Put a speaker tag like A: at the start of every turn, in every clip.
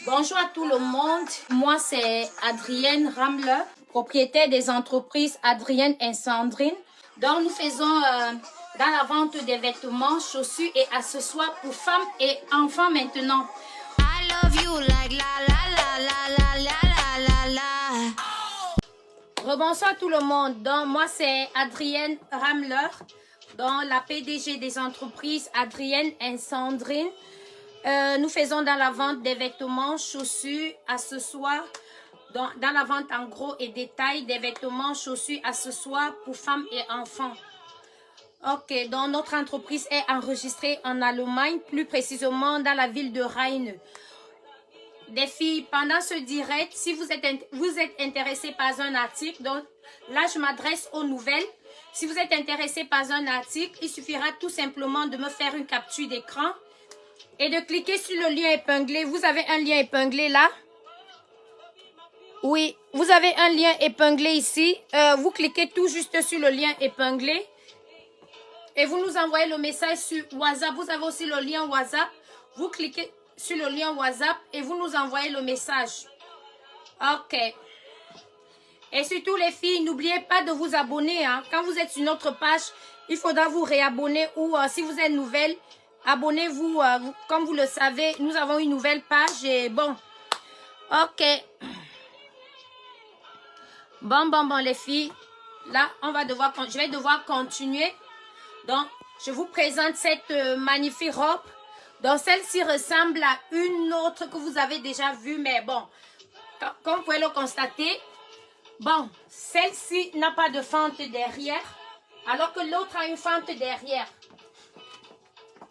A: Bonjour à tout le monde. Moi, c'est Adrienne Ramler, propriétaire des entreprises Adrienne et Sandrine. Donc, nous faisons dans la vente des vêtements, chaussures et accessoires pour femmes et enfants maintenant. I love you like la la la la la la la la. Rebonsoir à tout le monde. Donc, moi, c'est Adrienne Ramler, donc la PDG des entreprises Adrienne et Sandrine. Nous faisons dans la vente des vêtements, chaussures, accessoires, dans la vente en gros et détail des vêtements, chaussures, accessoires pour femmes et enfants. Ok, donc notre entreprise est enregistrée en Allemagne, plus précisément dans la ville de Rhein. Des filles, pendant ce direct, si vous êtes intéressé par un article, donc là je m'adresse aux nouvelles. Si vous êtes intéressé par un article, il suffira tout simplement de me faire une capture d'écran et de cliquer sur le lien épinglé. Vous avez un lien épinglé là. Oui, vous avez un lien épinglé ici. Vous cliquez tout juste sur le lien épinglé. Et vous nous envoyez le message sur WhatsApp. Vous avez aussi le lien WhatsApp. Vous cliquez sur le lien WhatsApp et vous nous envoyez le message. Ok. Et surtout les filles, n'oubliez pas de vous abonner. Hein. Quand vous êtes sur notre page, il faudra vous réabonner ou si vous êtes nouvelle, abonnez-vous, comme vous le savez, nous avons une nouvelle page et bon, ok. Bon, les filles, là, je vais devoir continuer. Donc, je vous présente cette magnifique robe. Donc, celle-ci ressemble à une autre que vous avez déjà vue, mais bon, comme vous pouvez le constater, bon, celle-ci n'a pas de fente derrière, alors que l'autre a une fente derrière.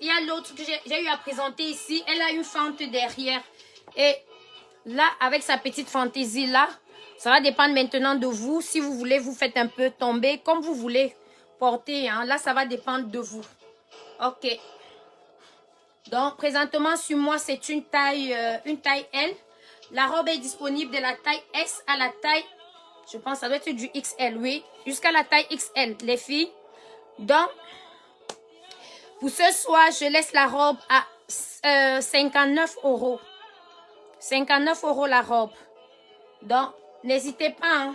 A: Il y a l'autre que j'ai eu à présenter ici. Elle a une fente derrière. Et là, avec sa petite fantaisie là, ça va dépendre maintenant de vous. Si vous voulez, vous faites un peu tomber comme vous voulez porter. Hein. Là, ça va dépendre de vous. Ok. Donc, présentement, sur moi, c'est une taille L. La robe est disponible de la taille S à la taille, je pense, ça doit être du XL, oui. Jusqu'à la taille XL, les filles. Donc, pour ce soir, je laisse la robe à 59 €. 59 € la robe. Donc, n'hésitez pas. Hein.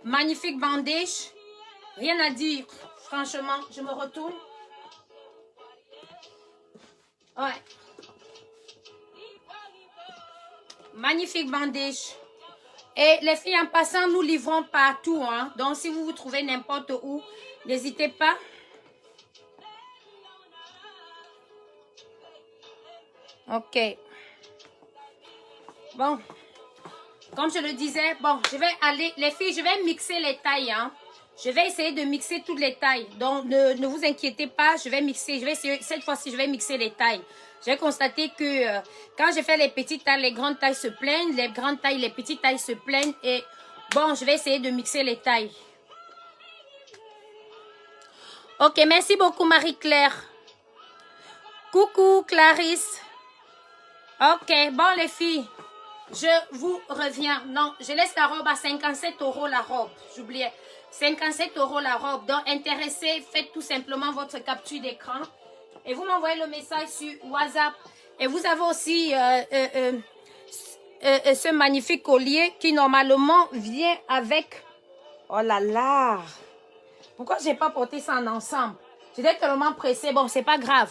A: Magnifique bandage. Rien à dire. Franchement, je me retourne. Ouais. Magnifique bandage. Et les filles, en passant, nous livrons partout. Hein. Donc, si vous vous trouvez n'importe où, n'hésitez pas. Ok. Bon. Comme je le disais, bon, je vais aller, les filles, je vais mixer les tailles. Hein. Je vais essayer de mixer toutes les tailles. Donc, ne vous inquiétez pas, je vais mixer. Je vais essayer, cette fois-ci, je vais mixer les tailles. J'ai constaté que quand je fais les petites tailles, les grandes tailles se plaignent. Les grandes tailles, les petites tailles se plaignent. Et bon, je vais essayer de mixer les tailles. Ok, merci beaucoup Marie-Claire. Coucou Clarisse. Ok, bon les filles, je vous reviens. Non, je laisse la robe à 57 € la robe. J'oubliais. 57 € la robe. Donc, intéressé, faites tout simplement votre capture d'écran. Et vous m'envoyez le message sur WhatsApp. Et vous avez aussi ce magnifique collier qui normalement vient avec... Oh là là! Pourquoi je n'ai pas porté ça en ensemble? J'étais tellement pressée. Bon, c'est pas grave.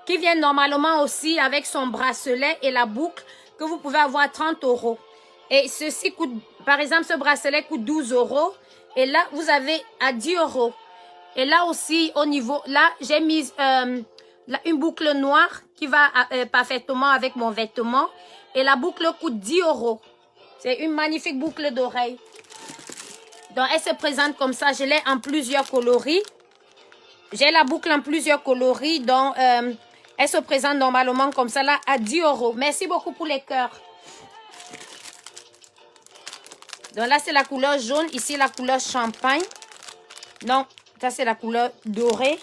A: Qui vient normalement aussi avec son bracelet et la boucle que vous pouvez avoir à 30 €. Et ceci coûte, par exemple, ce bracelet coûte 12 €. Et là, vous avez à 10 €. Et là aussi, au niveau, là, j'ai mis une boucle noire qui va parfaitement avec mon vêtement. Et la boucle coûte 10 €. C'est une magnifique boucle d'oreille. Donc, elle se présente comme ça. Je l'ai en plusieurs coloris. J'ai la boucle en plusieurs coloris. Donc, elle se présente normalement comme ça là à 10 €. Merci beaucoup pour les cœurs. Donc là, c'est la couleur jaune. Ici, la couleur champagne. Donc, ça, c'est la couleur dorée.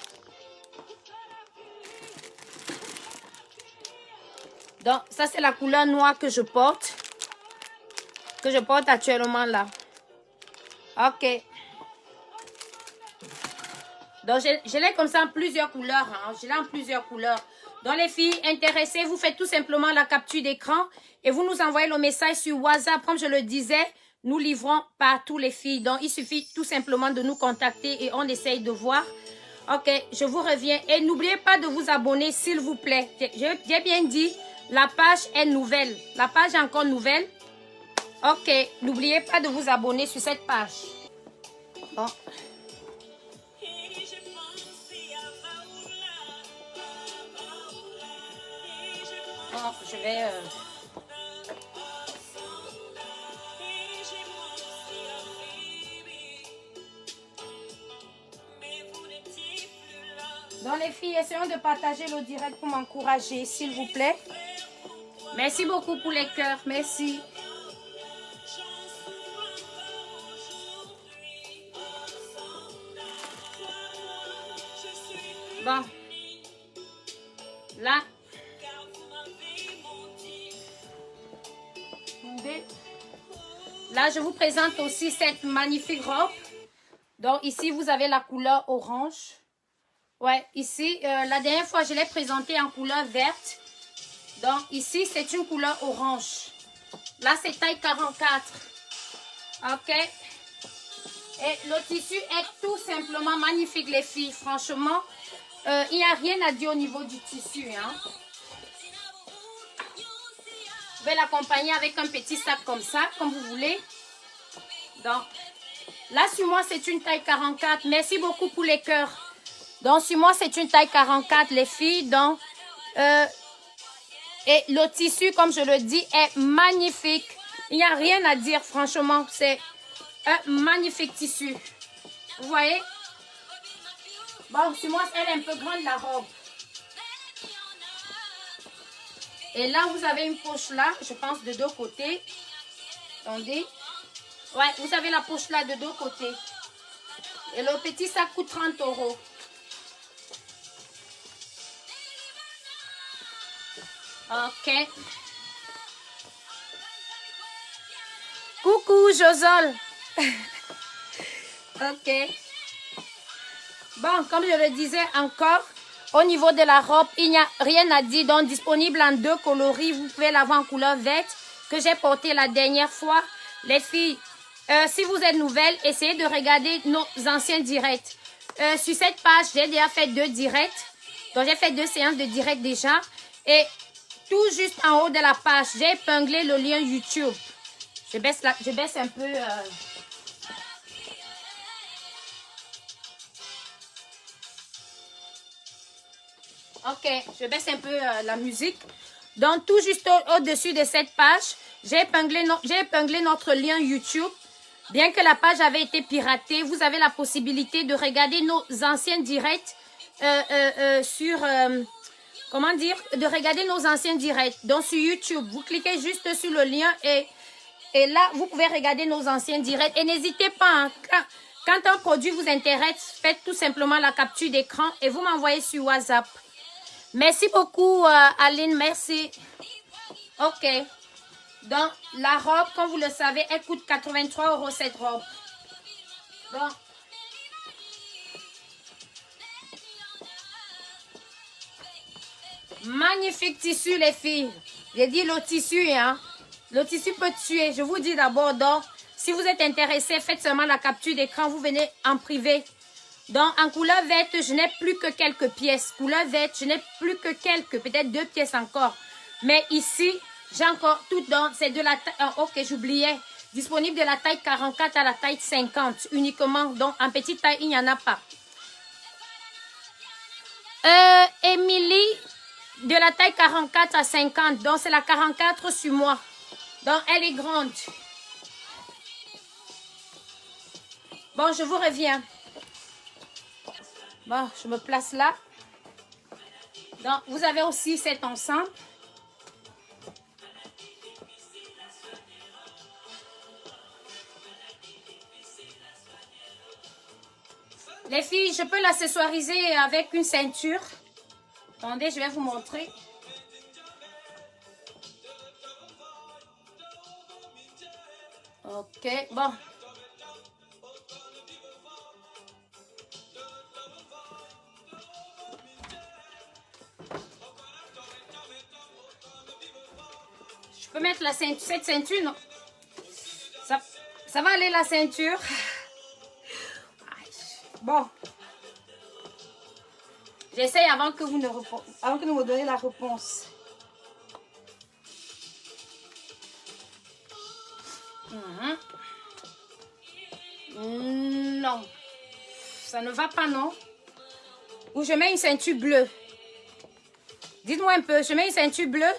A: Donc, ça, c'est la couleur noire que je porte. Que je porte actuellement là. Ok. Donc, je l'ai comme ça en plusieurs couleurs. Hein. Je l'ai en plusieurs couleurs. Donc les filles intéressées, vous faites tout simplement la capture d'écran et vous nous envoyez le message sur WhatsApp. Comme je le disais, nous livrons partout les filles. Donc il suffit tout simplement de nous contacter et on essaye de voir. Ok, je vous reviens. Et n'oubliez pas de vous abonner s'il vous plaît. J'ai bien dit, la page est nouvelle. La page est encore nouvelle. Ok, n'oubliez pas de vous abonner sur cette page. Bon. Bon, je vais... Donc les filles, essayons de partager le direct pour m'encourager, s'il vous plaît. Merci beaucoup pour les cœurs, merci. Bon. Là. Là, je vous présente aussi cette magnifique robe. Donc ici, vous avez la couleur orange. Ouais, ici, la dernière fois, je l'ai présentée en couleur verte. Donc ici, c'est une couleur orange. Là, c'est taille 44. Ok. Et le tissu est tout simplement magnifique, les filles. Franchement, il n'y a rien à dire au niveau du tissu. Hein. Vous pouvez l'accompagner avec un petit sac comme ça, comme vous voulez. Donc, là, sur moi, c'est une taille 44. Merci beaucoup pour les cœurs. Donc, sur moi, c'est une taille 44, les filles. Donc, et le tissu, comme je le dis, est magnifique. Il n'y a rien à dire, franchement. C'est un magnifique tissu. Vous voyez? Bon, sur moi, elle est un peu grande, la robe. Et là, vous avez une poche là, je pense, de deux côtés. Attendez. Ouais, vous avez la poche là de deux côtés. Et le petit sac coûte 30 €. Ok. Coucou, Josol. Ok. Bon, comme je le disais encore, au niveau de la robe, il n'y a rien à dire. Donc, disponible en deux coloris. Vous pouvez l'avoir en couleur verte que j'ai porté la dernière fois. Les filles, si vous êtes nouvelles, essayez de regarder nos anciens directs. Sur cette page, j'ai déjà fait 2 directs. Donc, j'ai fait 2 séances de direct déjà. Et tout juste en haut de la page, j'ai épinglé le lien YouTube. Je baisse un peu... Ok, je baisse un peu la musique. Donc, tout juste au-dessus de cette page, j'ai épinglé notre lien YouTube. Bien que la page avait été piratée, vous avez la possibilité de regarder nos anciens directs comment dire, de regarder nos anciens directs. Donc, sur YouTube, vous cliquez juste sur le lien et là, vous pouvez regarder nos anciens directs. Et n'hésitez pas, hein, quand un produit vous intéresse, faites tout simplement la capture d'écran et vous m'envoyez sur WhatsApp. Merci beaucoup, Aline, merci. Ok. Donc, la robe, comme vous le savez, elle coûte 83 € cette robe. Bon. Magnifique tissu, les filles. J'ai dit le tissu, hein. Le tissu peut tuer. Je vous dis d'abord, donc, si vous êtes intéressé, faites seulement la capture d'écran. Vous venez en privé. Donc, en couleur verte, je n'ai plus que quelques pièces. Couleur verte, je n'ai plus que peut-être 2 pièces encore. Mais ici, j'ai encore tout dans, c'est de la taille, ok, j'oubliais. Disponible de la taille 44 à la taille 50 uniquement. Donc, en petite taille, il n'y en a pas. Émilie, de la taille 44 à 50. Donc, c'est la 44 sur moi. Donc, elle est grande. Bon, je vous reviens. Bon, je me place là. Donc, vous avez aussi cet ensemble. Les filles, je peux l'accessoiriser avec une ceinture. Attendez, je vais vous montrer. Ok, bon. mettre la ceinture, cette ceinture, non. Ça va aller la ceinture. Bon. J'essaye avant que vous me donniez la réponse. Non. Ça ne va pas, non? Ou je mets une ceinture bleue. Dites-moi un peu, je mets une ceinture bleue.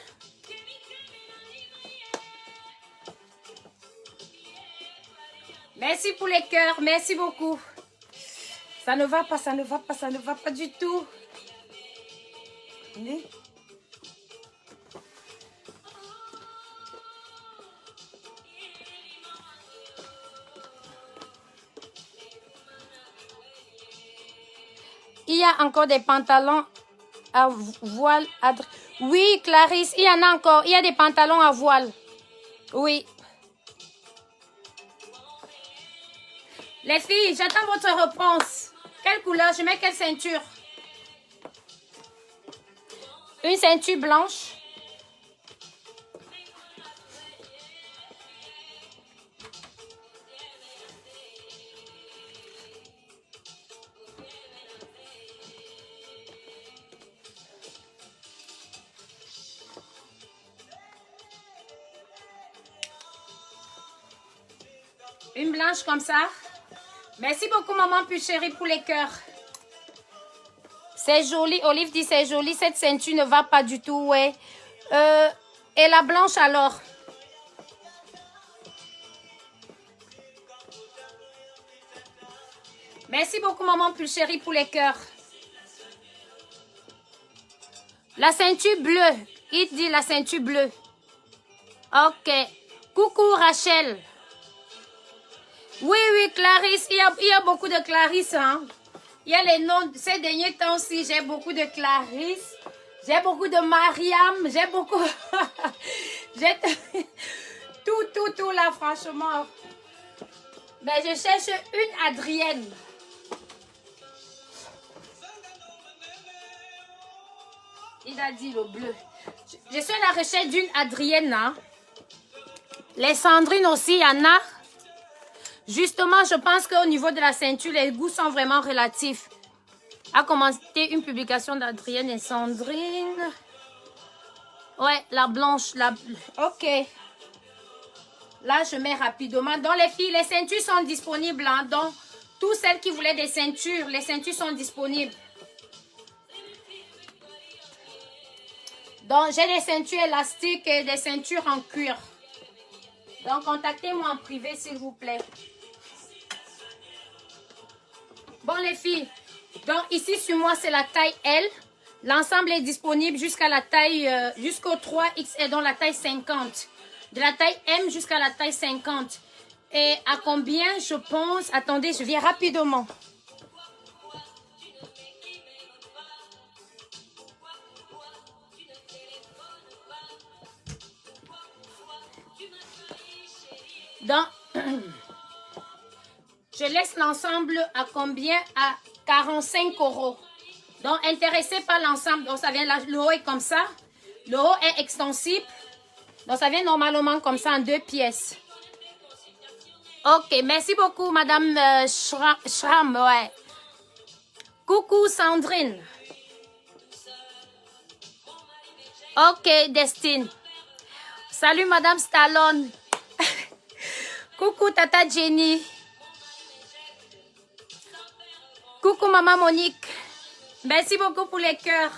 A: Merci pour les cœurs, merci beaucoup. Ça ne va pas, ça ne va pas, ça ne va pas du tout. Attendez. Il y a encore des pantalons à voile. Oui, Clarisse, il y en a encore. Il y a des pantalons à voile. Oui. Les filles, j'attends votre réponse. Quelle couleur? Je mets quelle ceinture? Une ceinture blanche. Une blanche comme ça. Merci beaucoup, maman plus chérie, pour les cœurs. C'est joli. Olive dit c'est joli. Cette ceinture ne va pas du tout, ouais. Et la blanche alors? Merci beaucoup, maman plus chérie, pour les cœurs. La ceinture bleue. Il dit la ceinture bleue. Ok. Coucou, Rachel. Oui, oui, Clarisse. Il y a beaucoup de Clarisse, hein. Il y a les noms. Ces derniers temps aussi, j'ai beaucoup de Clarisse. J'ai beaucoup de Mariam. J'ai beaucoup... j'ai tout là, franchement. Ben, je cherche une Adrienne. Il a dit le bleu. Je suis à la recherche d'une Adrienne, hein. Les Sandrine aussi, il y en a. Justement, je pense qu'au niveau de la ceinture, les goûts sont vraiment relatifs. A commencé une publication d'Adrienne et Sandrine. Ouais, la blanche. Ok. Là, je mets rapidement. Donc, les filles, les ceintures sont disponibles. Hein. Donc, toutes celles qui voulaient des ceintures, les ceintures sont disponibles. Donc, j'ai des ceintures élastiques et des ceintures en cuir. Donc, contactez-moi en privé, s'il vous plaît. Bon, les filles. Donc, ici, sur moi, c'est la taille L. L'ensemble est disponible jusqu'à la taille, jusqu'au 3XL, donc la taille 50. De la taille M jusqu'à la taille 50. Et à combien, je pense... Attendez, je viens rapidement. Donc, je laisse l'ensemble à combien? À 45 €. Donc, intéressé par l'ensemble. Donc, ça vient là, le haut est comme ça. Le haut est extensible. Donc, ça vient normalement comme ça en 2 pièces. Ok, merci beaucoup, Madame Schramm. Ouais. Coucou, Sandrine. Ok, Destine. Salut, Madame Stallone. Coucou, Tata Jenny. Coucou, Maman Monique. Merci beaucoup pour les cœurs.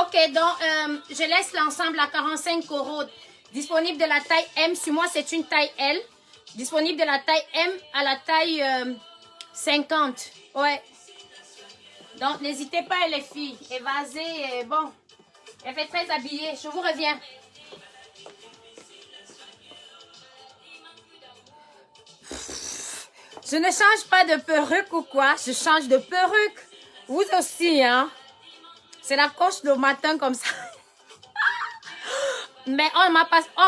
A: Ok, donc, je laisse l'ensemble à 45 €. Disponible de la taille M. Sur moi, c'est une taille L. Disponible de la taille M à la taille 50. Ouais. Donc, n'hésitez pas, les filles. Évasez. Bon, elle fait très habillée. Je vous reviens. Je ne change pas de perruque ou quoi. Je change de perruque. Vous aussi, hein. C'est la coche le matin comme ça. Mais on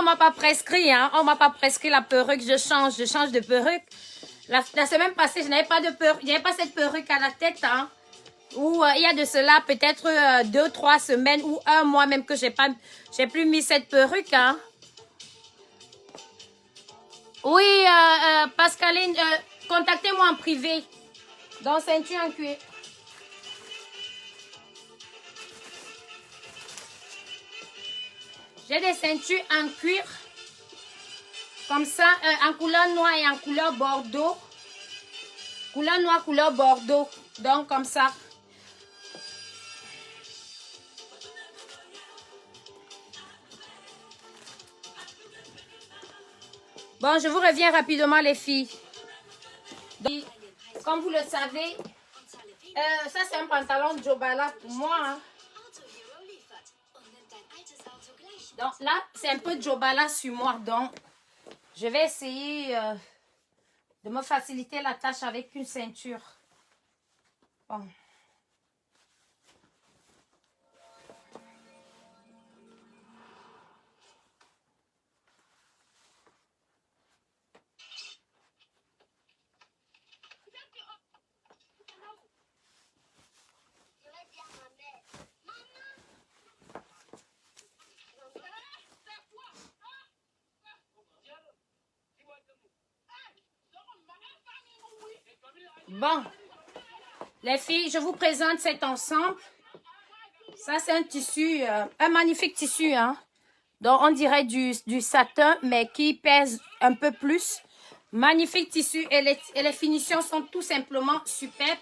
A: m'a pas prescrit, hein. On m'a pas prescrit la perruque. Je change de perruque. La semaine passée, je n'avais pas de perruque. Il n'y avait pas cette perruque à la tête, hein. Ou il y a de cela peut-être 2-3 semaines ou un mois même que j'ai plus mis cette perruque, hein. Oui, Pascaline, contactez-moi en privé. Dans ceinture en cuir. J'ai des ceintures en cuir. Comme ça, en couleur noire et en couleur bordeaux. Couleur noire, couleur bordeaux. Donc, comme ça. Bon, je vous reviens rapidement, les filles. Donc, comme vous le savez, ça, c'est un pantalon de Jobala pour moi. Hein. Donc, là, c'est un peu de Jobala sur moi. Donc, je vais essayer de me faciliter la tâche avec une ceinture. Bon. Bon, les filles, je vous présente cet ensemble. Ça, c'est un tissu, un magnifique tissu, hein. Donc, on dirait du satin, mais qui pèse un peu plus. Magnifique tissu et les finitions sont tout simplement superbes.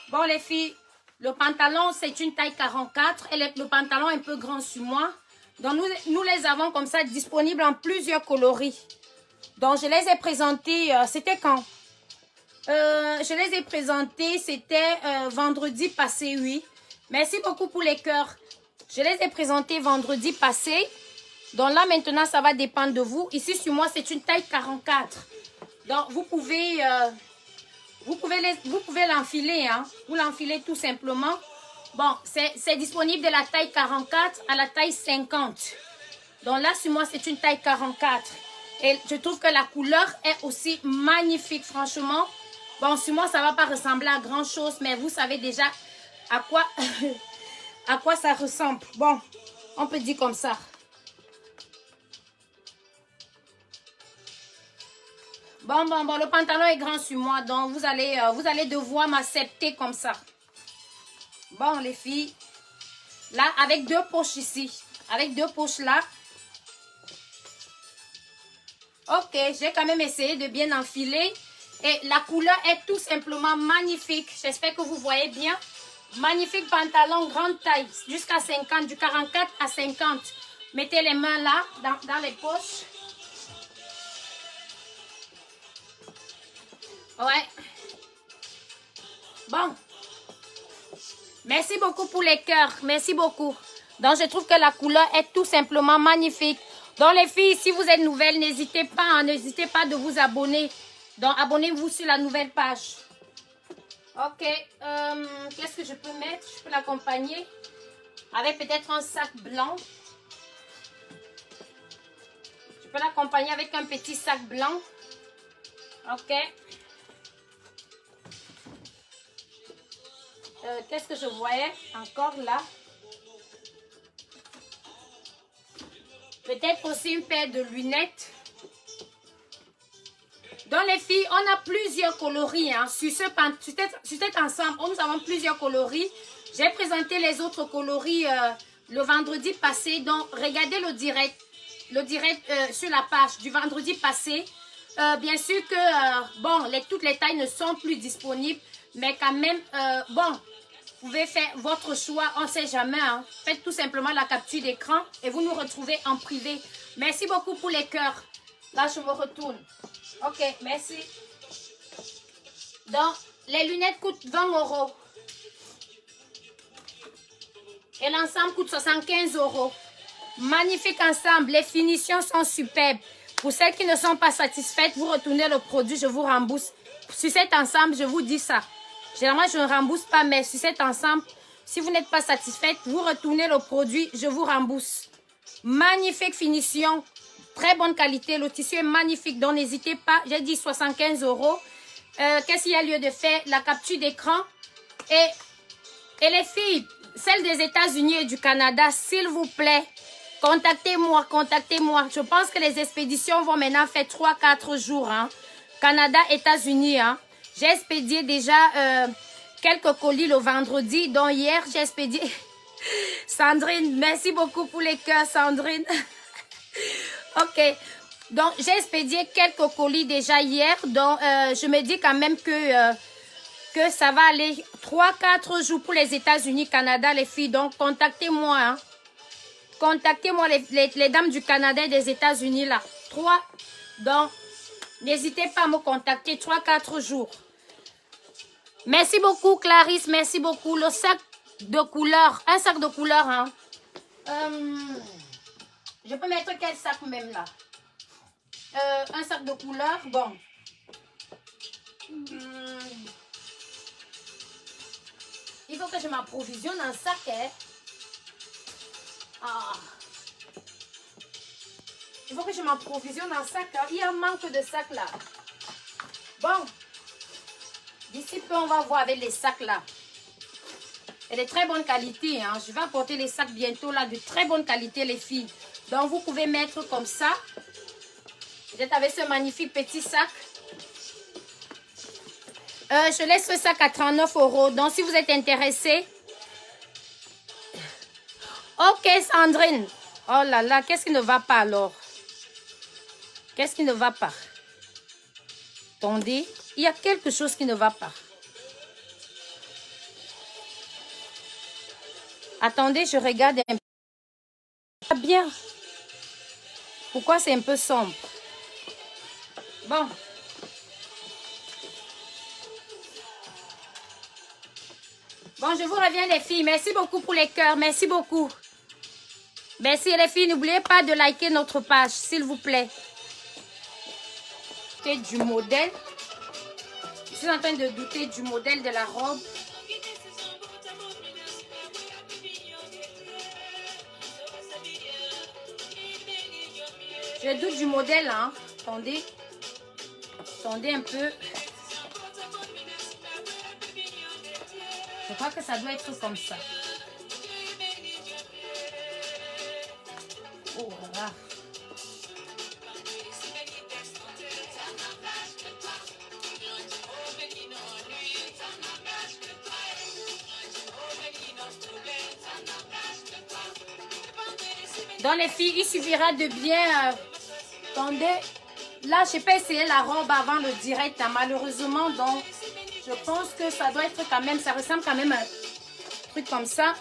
A: Bon, les filles, le pantalon, c'est une taille 44 et le pantalon est un peu grand sur moi. Donc, nous les avons comme ça disponibles en plusieurs coloris. Donc, je les ai présentés, c'était quand? Je les ai présentés, c'était vendredi passé, oui. Merci beaucoup pour les cœurs. Je les ai présentés vendredi passé. Donc là, maintenant, ça va dépendre de vous. Ici, sur moi, c'est une taille 44. Donc, vous pouvez l'enfiler. Hein. Vous l'enfilez tout simplement. Bon, c'est disponible de la taille 44 à la taille 50. Donc là, sur moi, c'est une taille 44. Et je trouve que la couleur est aussi magnifique, franchement. Bon, sur moi, ça ne va pas ressembler à grand chose, mais vous savez déjà à quoi, à quoi ça ressemble. Bon, on peut dire comme ça. Bon, le pantalon est grand sur moi, donc vous allez devoir m'accepter comme ça. Bon, les filles, là, avec deux poches ici, avec deux poches là. Ok, j'ai quand même essayé de bien enfiler. Et la couleur est tout simplement magnifique. J'espère que vous voyez bien. Magnifique pantalon, grande taille, jusqu'à 50, du 44 à 50. Mettez les mains là, dans les poches. Ouais. Bon. Merci beaucoup pour les cœurs. Merci beaucoup. Donc, je trouve que la couleur est tout simplement magnifique. Donc, les filles, si vous êtes nouvelles, n'hésitez pas, hein, n'hésitez pas de vous abonner. Donc, abonnez-vous sur la nouvelle page. Ok. Qu'est-ce que je peux mettre? Je peux l'accompagner avec peut-être un sac blanc. Je peux l'accompagner avec un petit sac blanc. Ok. Qu'est-ce que je voyais encore là? Peut-être aussi une paire de lunettes. Dans les filles, on a plusieurs coloris. Hein. Sur cet ensemble, nous avons plusieurs coloris. J'ai présenté les autres coloris le vendredi passé. Donc, regardez le direct sur la page du vendredi passé. Bien sûr que, bon, toutes les tailles ne sont plus disponibles. Mais quand même, bon, vous pouvez faire votre choix. On ne sait jamais. Hein. Faites tout simplement la capture d'écran et vous nous retrouvez en privé. Merci beaucoup pour les cœurs. Là, je me retourne. Ok, merci. Donc, les lunettes coûtent 20 €. Et l'ensemble coûte 75 €. Magnifique ensemble. Les finitions sont superbes. Pour celles qui ne sont pas satisfaites, vous retournez le produit, je vous rembourse. Sur cet ensemble, je vous dis ça. Généralement, je ne rembourse pas, mais sur cet ensemble, si vous n'êtes pas satisfaite, vous retournez le produit, je vous rembourse. Magnifique finition. Très bonne qualité, le tissu est magnifique, donc n'hésitez pas, j'ai dit 75 €. Qu'est-ce qu'il y a lieu de faire? La capture d'écran. Et les filles, celles des États-Unis et du Canada, s'il vous plaît, Contactez-moi, contactez-moi. Je pense que les expéditions vont maintenant faire 3-4 jours. Hein. Canada, États-Unis. Hein. J'ai expédié déjà quelques colis le vendredi. Donc hier, j'ai expédié... Sandrine, merci beaucoup pour les cœurs, Sandrine. Ok. Donc, j'ai expédié quelques colis déjà hier. Donc, je me dis quand même que ça va aller 3-4 jours pour les États-Unis, Canada, les filles. Donc, contactez-moi. Hein. Contactez-moi les dames du Canada et des États-Unis là. 3. Donc, n'hésitez pas à me contacter 3-4 jours. Merci beaucoup, Clarisse. Merci beaucoup. Le sac de couleur. Un sac de couleur. Hein. Je peux mettre quel sac même là? Un sac de couleur. Bon. Il faut que je m'approvisionne en sac. Hein. Ah. Il faut que je m'approvisionne en sac. Hein. Il y a un manque de sac là. Bon. D'ici peu, on va voir avec les sacs là. Et de très bonne qualité. Hein. Je vais apporter les sacs bientôt là. De très bonne qualité les filles. Donc vous pouvez mettre comme ça. Vous êtes avec ce magnifique petit sac. Je laisse ce sac à 39 €. Donc si vous êtes intéressé. Ok Sandrine. Oh là là, qu'est-ce qui ne va pas alors? Qu'est-ce qui ne va pas? Attendez, il y a quelque chose qui ne va pas. Attendez, je regarde un peu. Bien. Pourquoi c'est un peu sombre? Bon. Bon, je vous reviens les filles. Merci beaucoup pour les cœurs. Merci beaucoup. Merci les filles. N'oubliez pas de liker notre page, s'il vous plaît. Du modèle. Je suis en train de douter du modèle de la robe. Je doute du modèle, hein. Attendez. Attendez un peu. Je crois que ça doit être comme ça. Oh là là. Dans les filles, il suffira de bien... attendez. Là, je n'ai pas essayé la robe avant le direct, hein, malheureusement. Donc, je pense que ça doit être quand même... Ça ressemble quand même à un truc comme ça.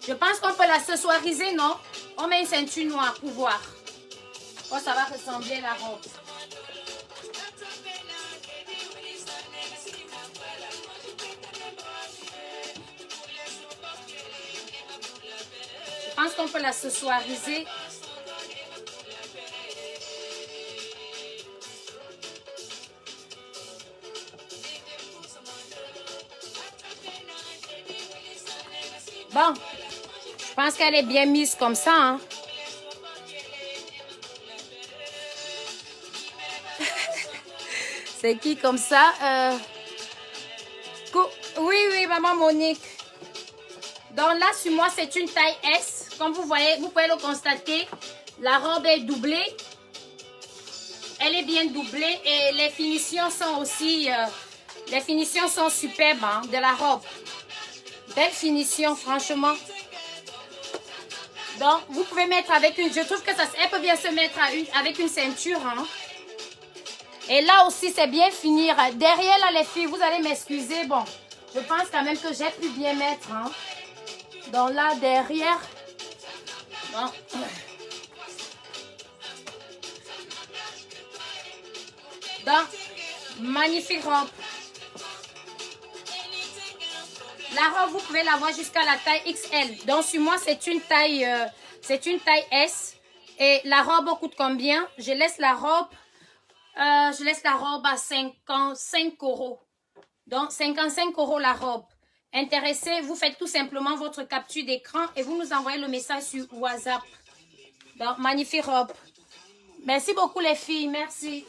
A: Je pense qu'on peut l'accessoiriser, non? On met une ceinture noire pour voir. Oh, ça va ressembler à la robe. Je pense qu'on peut l'accessoiriser. Bon, je pense qu'elle est bien mise comme ça. Hein. C'est qui comme ça? Oui, oui, maman Monique. Donc là, sur moi, c'est une taille S. Comme vous voyez, vous pouvez le constater. La robe est doublée. Elle est bien doublée. Et les finitions sont aussi... les finitions sont superbes hein, de la robe. Belle finition, franchement. Donc, vous pouvez mettre avec une... Je trouve que ça elle peut bien se mettre avec une ceinture. Hein. Et là aussi, c'est bien finir. Derrière, là, les filles, vous allez m'excuser. Bon, je pense quand même que j'ai pu bien mettre. Hein. Donc là, derrière... Bon. Donc, magnifique robe. La robe, vous pouvez l'avoir jusqu'à la taille XL. Donc, sur moi, c'est une taille S. Et la robe coûte combien? Je laisse la robe à 55 €. Donc, 55 € la robe. Intéressé, vous faites tout simplement votre capture d'écran et vous nous envoyez le message sur WhatsApp. Donc, magnifique robe. Merci beaucoup les filles, merci.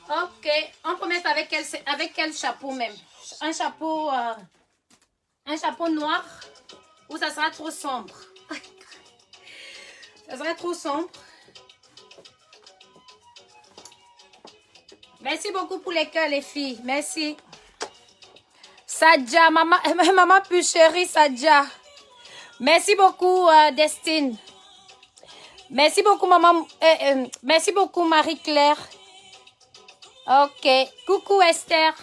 A: Ok, on peut mettre avec quel chapeau même? Un chapeau Un chapeau noir ou ça sera trop sombre? Ça sera trop sombre. Merci beaucoup pour les cœurs, les filles. Merci. Sadja, maman, maman plus chérie, Sadja. Merci beaucoup, Destine. Merci beaucoup, maman. Merci beaucoup, Marie-Claire. Ok. Coucou, Esther.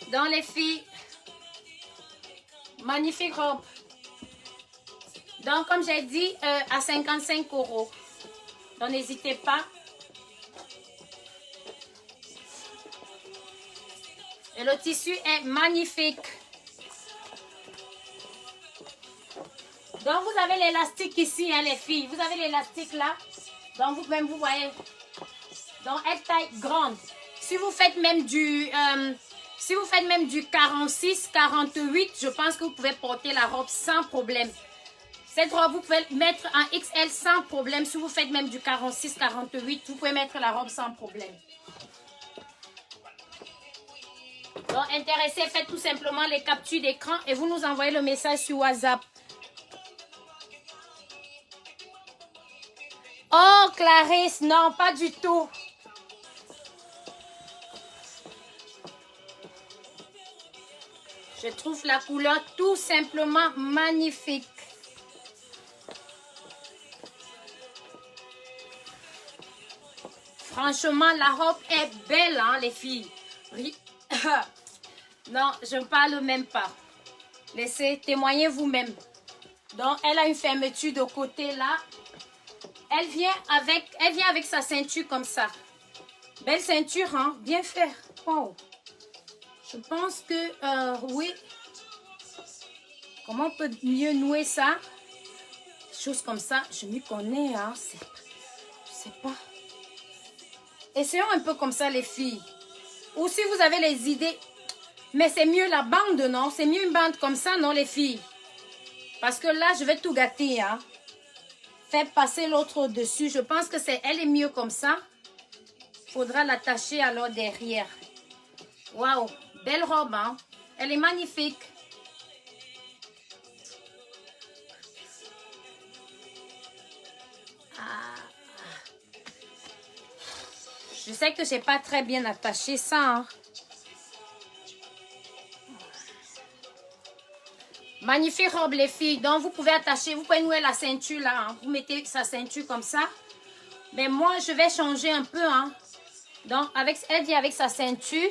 A: Dans les filles. Magnifique robe. Donc, comme j'ai dit, à 55 €. Donc, n'hésitez pas. Et le tissu est magnifique. Donc, vous avez l'élastique ici, hein, les filles. Vous avez l'élastique là. Donc, vous-même, vous voyez. Donc, elle taille grande. Si vous faites même du 46, 48, je pense que vous pouvez porter la robe sans problème. Cette robe, vous pouvez mettre un XL sans problème. Si vous faites même du 46, 48, vous pouvez mettre la robe sans problème. Donc, intéressé, faites tout simplement les captures d'écran et vous nous envoyez le message sur WhatsApp. Oh, Clarisse, non, pas du tout. Je trouve la couleur tout simplement magnifique. Franchement, la robe est belle, hein, les filles. Oui. Non, je ne parle même pas. Laissez témoigner vous-même. Donc, elle a une fermeture de côté là. Elle vient avec sa ceinture comme ça. Belle ceinture, hein? Bien fait. Wow. Je pense que, oui. Comment on peut mieux nouer ça? Des choses comme ça, je m'y connais, hein? Je sais pas. Essayons un peu comme ça, les filles. Ou si vous avez les idées. Mais c'est mieux la bande, non? C'est mieux une bande comme ça, non, les filles? Parce que là, je vais tout gâter, hein? Faire passer l'autre au-dessus. Je pense que elle est mieux comme ça. Faudra l'attacher alors derrière. Waouh! Belle robe, hein? Elle est magnifique. Ah. Je sais que j'ai pas très bien attaché ça, hein? Magnifique robe, les filles. Donc, vous pouvez attacher, vous pouvez nouer la ceinture là. Hein. Vous mettez sa ceinture comme ça. Mais moi, je vais changer un peu. Hein. Donc, elle vient avec sa ceinture.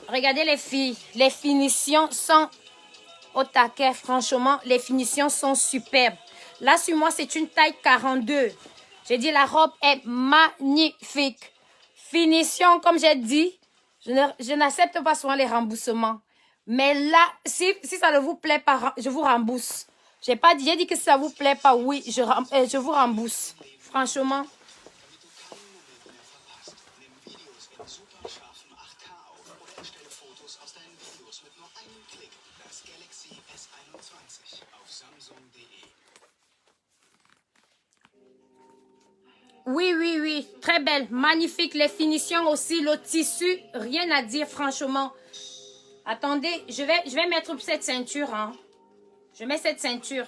A: Regardez les filles. Les finitions sont au taquet. Franchement, les finitions sont superbes. Là, sur moi, c'est une taille 42. J'ai dit, la robe est magnifique. Finition, comme j'ai dit, je n'accepte pas souvent les remboursements. Mais là, si ça ne vous plaît pas, je vous rembourse. J'ai dit que si ça vous plaît pas, oui, je vous rembourse. Franchement. Oui. Très belle. Magnifique. Les finitions aussi. Le tissu, rien à dire, franchement. Attendez, je vais mettre cette ceinture. Hein. Je mets cette ceinture.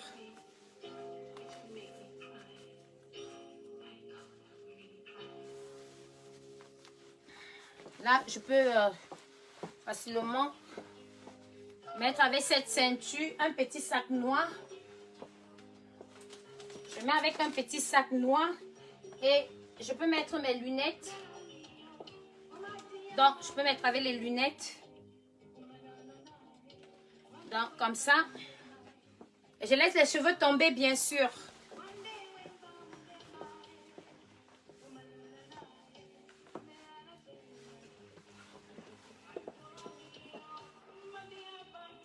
A: Là, je peux facilement mettre avec cette ceinture un petit sac noir. Je mets avec un petit sac noir et je peux mettre mes lunettes. Donc, je peux mettre avec les lunettes. Donc, comme ça. Je laisse les cheveux tomber, bien sûr.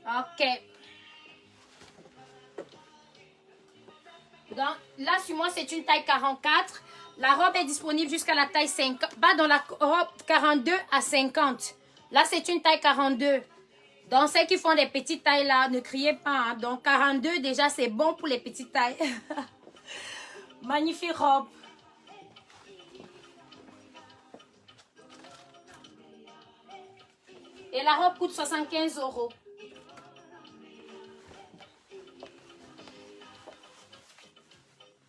A: Ok. Donc, là, sur moi, c'est une taille 44. La robe est disponible jusqu'à la taille 50. Pas dans la robe 42 à 50. Là, c'est une taille 42. Donc, ceux qui font des petites tailles là, ne criez pas. Hein. Donc, 42, déjà, c'est bon pour les petites tailles. Magnifique robe. Et la robe coûte 75 €.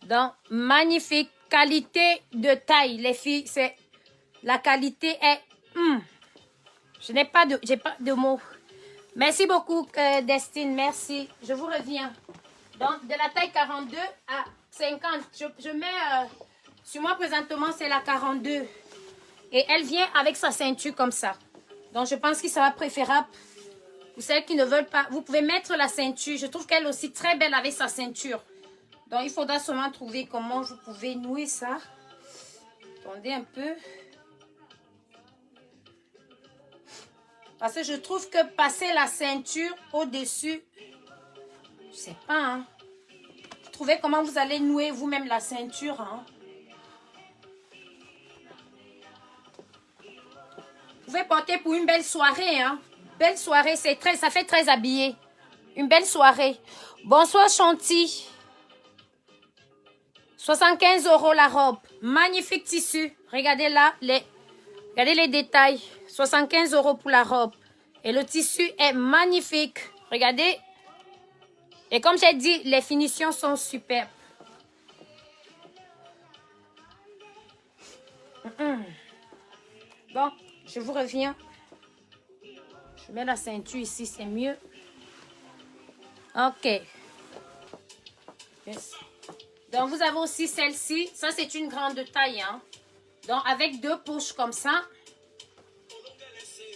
A: Donc, magnifique qualité de taille, les filles. C'est la qualité est... Je n'ai pas de mots. Merci beaucoup, Destine. Merci. Je vous reviens. Donc, de la taille 42 à 50. Je mets... sur moi, présentement, c'est la 42. Et elle vient avec sa ceinture comme ça. Donc, je pense que ça va préférable. Pour celles qui ne veulent pas, vous pouvez mettre la ceinture. Je trouve qu'elle est aussi très belle avec sa ceinture. Donc, il faudra seulement trouver comment vous pouvez nouer ça. Attendez un peu. Parce que je trouve que passer la ceinture au-dessus, je sais pas, hein. Trouvez comment vous allez nouer vous-même la ceinture, hein. Vous pouvez porter pour une belle soirée, hein. Belle soirée, c'est très, ça fait très habillé. Une belle soirée. Bonsoir, Chanty. 75 € la robe. Magnifique tissu. Regardez là, regardez les détails. 75 € pour la robe. Et le tissu est magnifique. Regardez. Et comme j'ai dit, les finitions sont superbes. Bon, je vous reviens. Je mets la ceinture ici, c'est mieux. Ok. Yes. Donc, vous avez aussi celle-ci. Ça, c'est une grande taille, hein. Donc, avec 2 poches comme ça.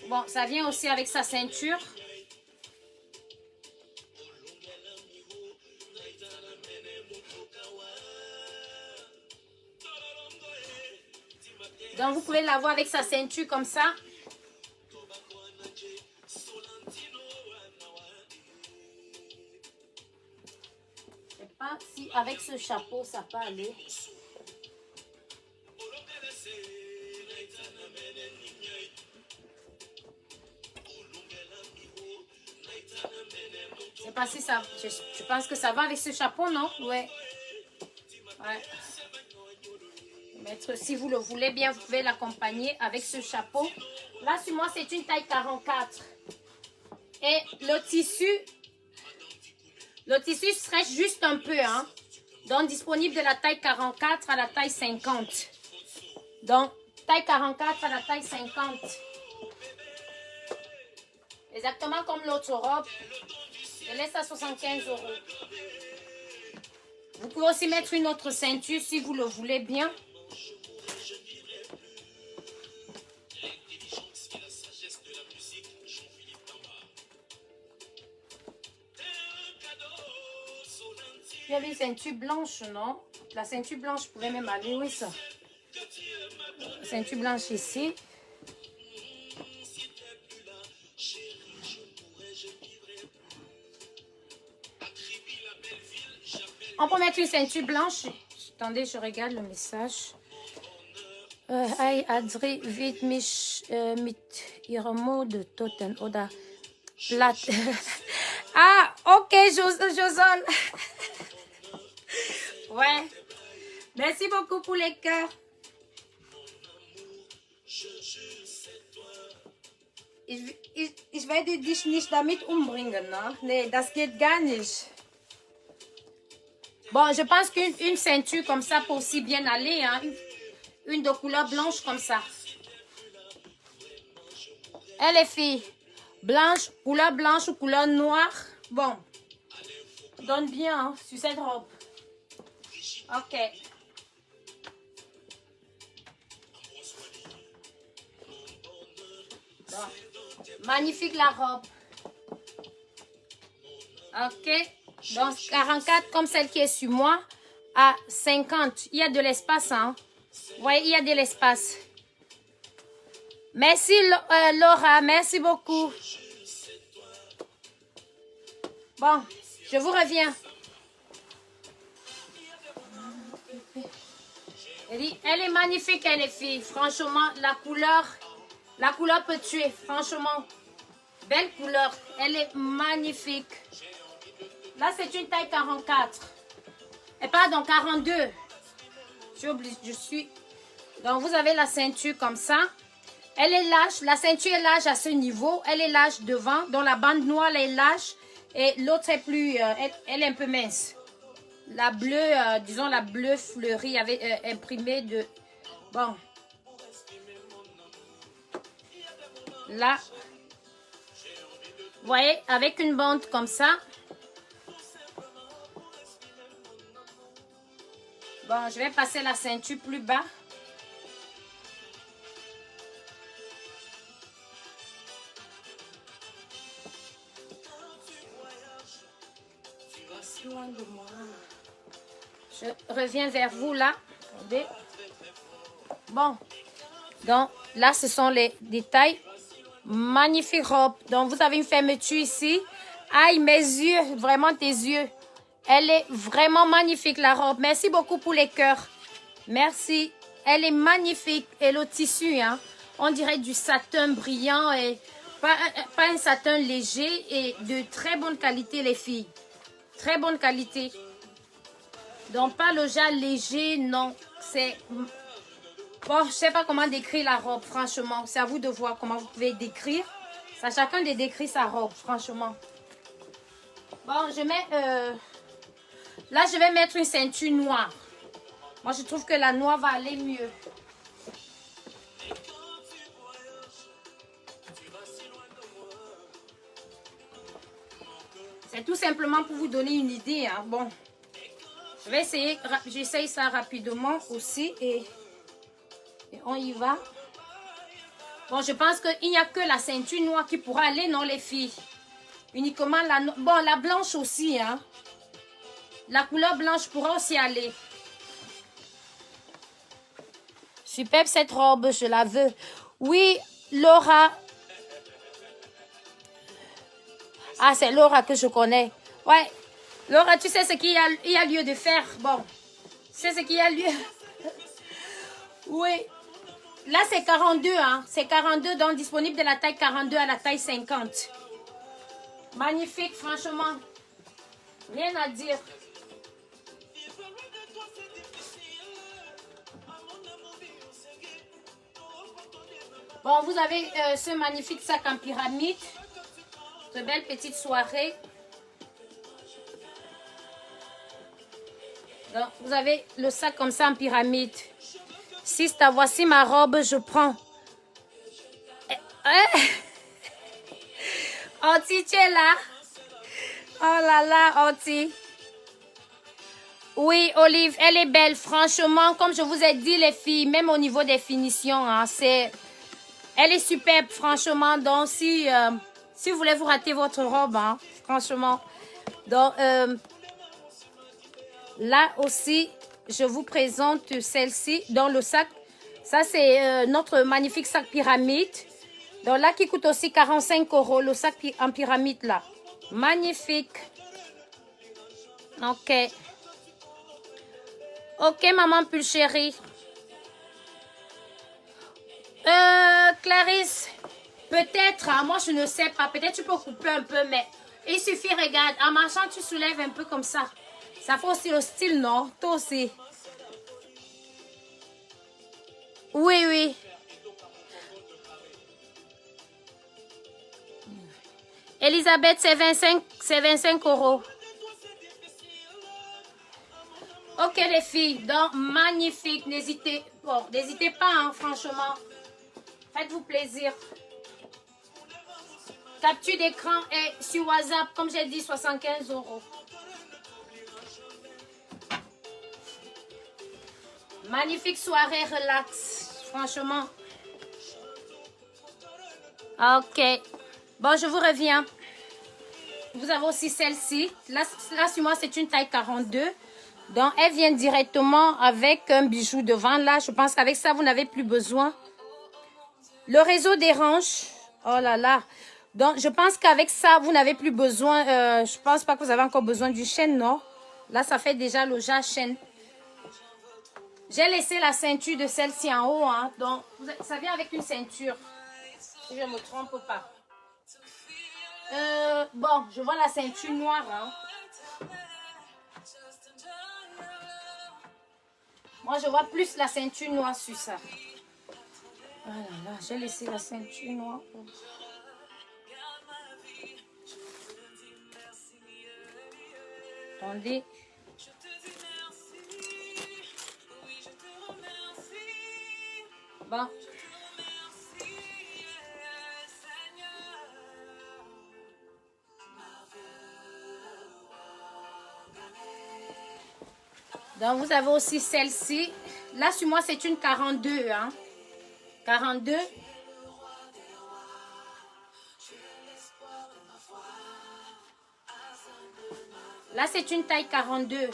A: Bon, ça vient aussi avec sa ceinture. Donc, vous pouvez l'avoir avec sa ceinture comme ça. Je ne sais pas si avec ce chapeau, ça peut aller. Je sais pas si ça... Je pense que ça va avec ce chapeau, non? Ouais. Ouais. Mettre, si vous le voulez bien, vous pouvez l'accompagner avec ce chapeau. Là, sur moi, c'est une taille 44. Et le tissu stretch juste un peu, hein. Donc, disponible de la taille 44 à la taille 50. Donc, taille 44 à la taille 50. Exactement comme l'autre robe. Je laisse à 75 €. Vous pouvez aussi mettre une autre ceinture si vous le voulez bien. Il y avait une ceinture blanche, non? La ceinture blanche pourrait même aller, oui, ça. Ceinture blanche ici. On peut mettre une ceinture blanche. Attendez, je regarde le message. Hey, Adri, vite mich mit ihrem Mode toten oder platt. Ah, ok, Josol. Ouais. Merci beaucoup pour les cœurs. Ich werde dich nicht damit umbringen, ne? Nee, das geht gar nicht. Bon, je pense qu'une ceinture comme ça peut aussi bien aller, hein? Une de couleur blanche comme ça. Et les filles, blanche, ou couleur noire. Bon, donne bien, hein, sur cette robe. Ok. Bon. Magnifique la robe. Ok. Donc 44 comme celle qui est sur moi. À 50. Il y a de l'espace, hein. Vous voyez, il y a de l'espace. Merci Laura. Merci beaucoup. Bon, je vous reviens. Elle est magnifique, elle est fille. Franchement, la couleur peut tuer. Franchement, belle couleur. Elle est magnifique. Là, c'est une taille 44. Et pardon, 42. Je suis... Donc, vous avez la ceinture comme ça. Elle est large. La ceinture est large à ce niveau. Elle est large devant. Donc, la bande noire elle est large. Et l'autre est plus... elle est un peu mince. la bleue, disons la bleue fleurie avec imprimée de... Bon. Là. Vous voyez, avec une bande comme ça. Bon, je vais passer la ceinture plus bas. Loin de moi. Je reviens vers vous là. Attendez. Bon. Donc, là, ce sont les détails. Magnifique robe. Donc, vous avez une fermeture ici. Aïe, mes yeux. Vraiment, tes yeux. Elle est vraiment magnifique, la robe. Merci beaucoup pour les cœurs. Merci. Elle est magnifique. Et le tissu, hein, on dirait du satin brillant et pas un satin léger et de très bonne qualité, les filles. Très bonne qualité. Donc, pas le genre léger, non. C'est... Bon, je sais pas comment décrire la robe, franchement. C'est à vous de voir comment vous pouvez décrire. Ça, chacun de décrire sa robe, franchement. Bon, je mets... Là, je vais mettre une ceinture noire. Moi, je trouve que la noire va aller mieux. C'est tout simplement pour vous donner une idée. Hein. Bon, je vais essayer, j'essaye ça rapidement aussi et on y va. Bon, je pense qu'il n'y a que la ceinture noire qui pourra aller, non les filles? Uniquement la noire. Bon, la blanche aussi. Hein. La couleur blanche pourra aussi aller. Superbe cette robe, je la veux. Oui, Laura. Ah, c'est Laura que je connais. Ouais. Laura, tu sais ce qu'il y a lieu de faire. Bon. Tu sais ce qu'il y a lieu. Oui. Là, c'est 42. Hein. C'est 42, donc disponible de la taille 42 à la taille 50. Magnifique, franchement. Rien à dire. Bon, vous avez ce magnifique sac en pyramide. De belle petite soirée. Donc, vous avez le sac comme ça en pyramide. Sista, voici ma robe, je prends. Auntie, tu es là? Oh là là, Auntie. Oui, Olive, elle est belle. Franchement, comme je vous ai dit, les filles, même au niveau des finitions, hein, elle est superbe, franchement. Donc, si vous voulez vous rater votre robe, hein, franchement. Donc, là aussi, je vous présente celle-ci dans le sac. Ça, c'est notre magnifique sac pyramide. Donc là, qui coûte aussi 45 €, le sac en pyramide là. Magnifique. Ok. Ok, maman pull chérie. Clarisse, peut-être, hein, moi je ne sais pas, peut-être tu peux couper un peu, mais il suffit, regarde, en marchant, tu soulèves un peu comme ça. Ça fait aussi le style, non? Toi aussi. Oui, oui. Elisabeth, c'est 25 €. Ok les filles, donc magnifique, n'hésitez pas, hein, franchement. Faites-vous plaisir. Capture d'écran est sur WhatsApp, comme j'ai dit, 75 €. Magnifique soirée relax, franchement. Ok. Bon, je vous reviens. Vous avez aussi celle-ci. Là, sur moi, c'est une taille 42. Donc, elle vient directement avec un bijou devant. Là, je pense qu'avec ça, vous n'avez plus besoin. Le réseau dérange. Oh là là. Donc, je pense qu'avec ça, vous n'avez plus besoin. Je pense pas que vous avez encore besoin d'une chaîne, non? Là, ça fait déjà le genre chaîne. J'ai laissé la ceinture de celle-ci en haut. Hein. Donc, ça vient avec une ceinture. Si je ne me trompe pas. Bon, je vois la ceinture noire. Hein. Moi, je vois plus la ceinture noire sur ça. Oh là là, j'ai laissé la ceinture noire. Attendez. Bon. Donc, vous avez aussi celle-ci. Là, sur moi, c'est une 42. Hein. 42. Là, c'est une taille 42.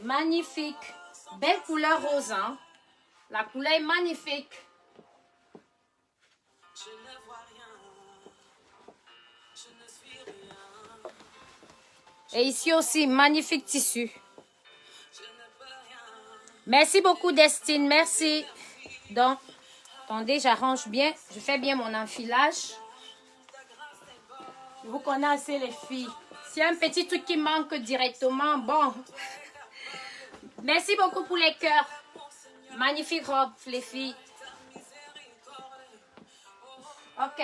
A: Magnifique. Belle couleur rose. Hein. La couleur est magnifique. Et ici aussi, magnifique tissu. Merci beaucoup, Destine. Merci. Donc, attendez, j'arrange bien. Je fais bien mon enfilage. Vous connaissez les filles. S'il y a un petit truc qui manque directement, bon. Merci beaucoup pour les cœurs. Magnifique robe, les filles. Ok.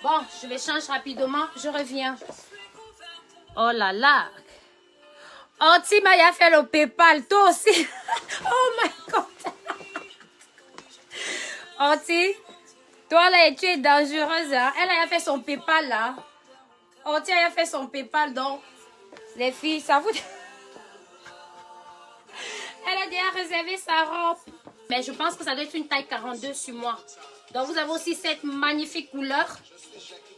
A: Bon, je les change rapidement. Je reviens. Oh là là. Oh, Tima, il a fait le PayPal. Toi aussi. Oh my God. Oti, toi là, tu es dangereuse. Hein? Elle a fait son PayPal là. Oti a fait son PayPal. Donc, les filles, ça vous... Elle a déjà réservé sa robe. Mais je pense que ça doit être une taille 42 sur moi. Donc, vous avez aussi cette magnifique couleur.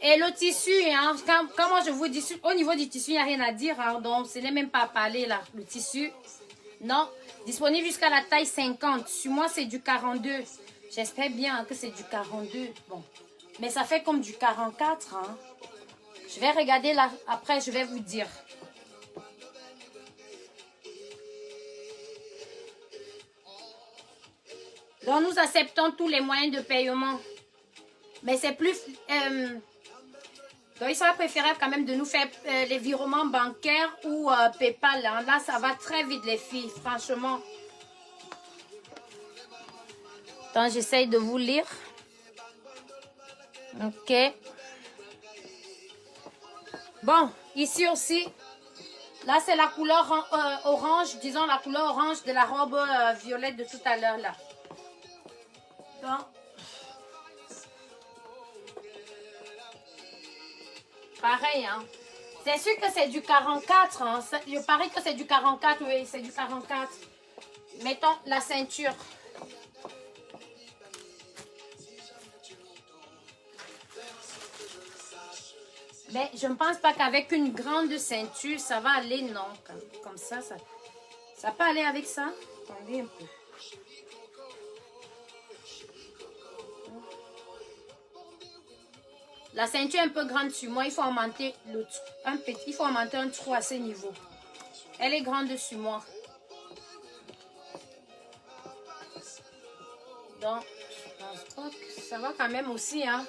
A: Et le tissu, hein, quand moi je vous dis, au niveau du tissu, il n'y a rien à dire. Hein, donc, ce n'est même pas à parler là. Le tissu, non. Disponible jusqu'à la taille 50. Sur moi, c'est du 42. J'espère bien que c'est du 42. Bon. Mais ça fait comme du 44. Hein. Je vais regarder là. Après, je vais vous dire. Donc, nous acceptons tous les moyens de paiement. Mais c'est plus... donc, il sera préférable quand même de nous faire les virements bancaires ou PayPal. Hein. Là, ça va très vite, les filles. Franchement. Attends, j'essaye de vous lire. Ok. Bon, ici aussi. Là, c'est la couleur orange. Disons la couleur orange de la robe violette de tout à l'heure, là. Donc. Pareil, hein. C'est sûr que c'est du 44. Hein. Je parie que c'est du 44. Oui, c'est du 44. Mettons la ceinture. Mais je ne pense pas qu'avec une grande ceinture, ça va aller, non. Comme ça, ça peut aller avec ça. Attendez un peu. La ceinture est un peu grande sur moi. Il faut augmenter un trou à ce niveau. Elle est grande sur moi. Donc, je pense pas que ça va quand même aussi, hein.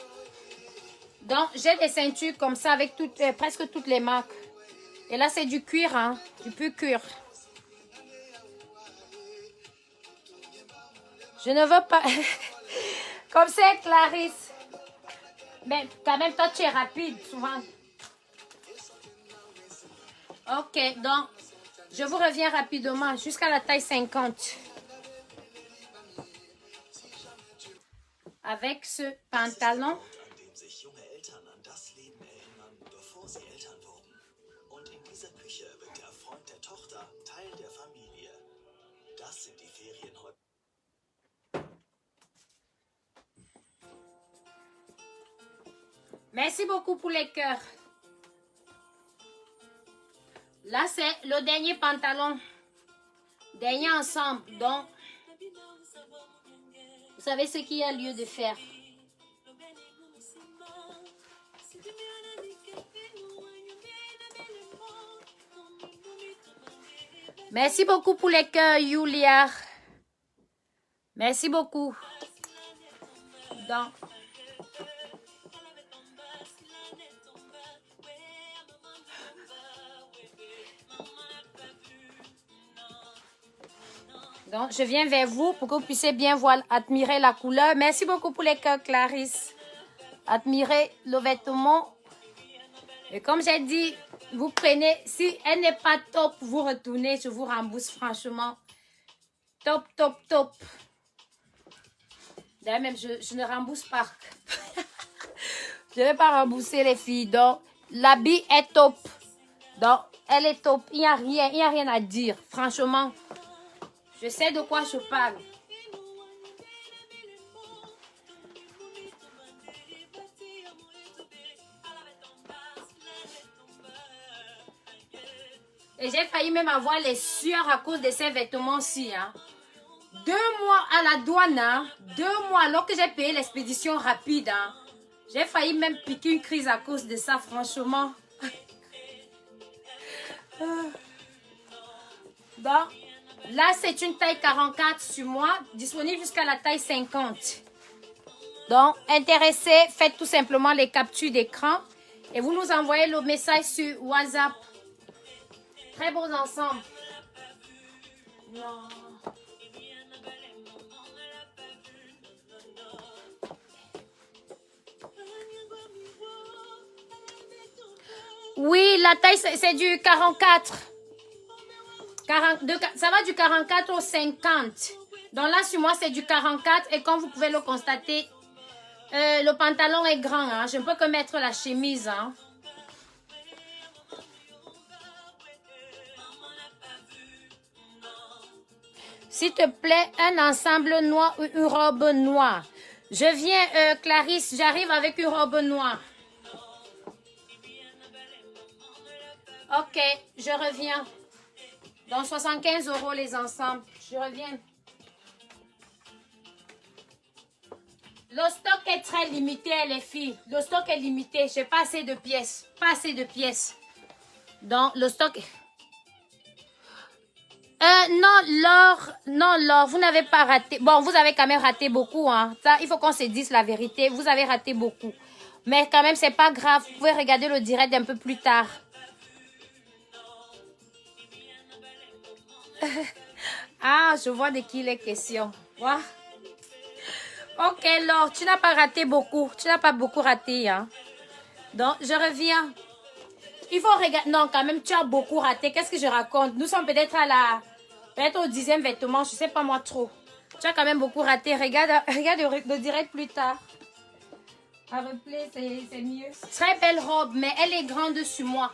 A: Donc, j'ai des ceintures comme ça avec presque toutes les marques. Et là, c'est du cuir, hein, du pur cuir. Je ne veux pas... Comme c'est Clarisse. Mais quand même, toi, tu es rapide, souvent. Ok, donc, je vous reviens rapidement jusqu'à la taille 50. Avec ce pantalon. Merci beaucoup pour les cœurs. Là, c'est le dernier pantalon. Dernier ensemble. Donc, vous savez ce qu'il y a lieu de faire. Merci beaucoup pour les cœurs, Julia. Merci beaucoup. Donc, je viens vers vous pour que vous puissiez bien voir, admirer la couleur. Merci beaucoup pour les cœurs, Clarisse. Admirez le vêtement. Et comme j'ai dit, vous prenez, si elle n'est pas top, vous retournez, je vous rembourse franchement. Top, top, top. D'ailleurs, même, je ne rembourse pas. Je ne vais pas rembourser les filles. Donc, l'habit est top. Donc, elle est top. Il n'y a rien à dire. Franchement, je sais de quoi je parle. Et j'ai failli même avoir les sueurs à cause de ces vêtements-ci. Hein. 2 mois à la douane. Hein. 2 mois alors que j'ai payé l'expédition rapide. Hein. J'ai failli même piquer une crise à cause de ça, franchement. Bon, là, c'est une taille 44 sur moi, disponible jusqu'à la taille 50. Donc, intéressé, faites tout simplement les captures d'écran et vous nous envoyez le message sur WhatsApp. Très beaux ensembles. Non. Oui, la taille, c'est du 44. 42, ça va du 44 au 50. Donc là, sur moi, c'est du 44. Et comme vous pouvez le constater, le pantalon est grand. Hein. Je ne peux que mettre la chemise. Hein. S'il te plaît, un ensemble noir ou une robe noire. Je viens, Clarisse, j'arrive avec une robe noire. Ok, je reviens. Donc 75 € les ensembles. Je reviens. Le stock est très limité, les filles. Le stock est limité. Je n'ai pas assez de pièces. Pas assez de pièces. Donc, le stock... non, Laure, vous n'avez pas raté. Bon, vous avez quand même raté beaucoup. Hein. Ça, il faut qu'on se dise la vérité. Vous avez raté beaucoup. Mais quand même, c'est pas grave. Vous pouvez regarder le direct un peu plus tard. Ah, je vois de qui il est question. Wow. Ok, Laure, tu n'as pas raté beaucoup. Tu n'as pas beaucoup raté. Hein. Donc, je reviens. Il faut regarder. Non, quand même, tu as beaucoup raté. Qu'est-ce que je raconte? Nous sommes peut-être à la... Peut-être au 10e vêtement. Je ne sais pas moi trop. Tu as quand même beaucoup raté. Regarde le direct plus tard. À replay, c'est mieux. Très belle robe, mais elle est grande sur moi.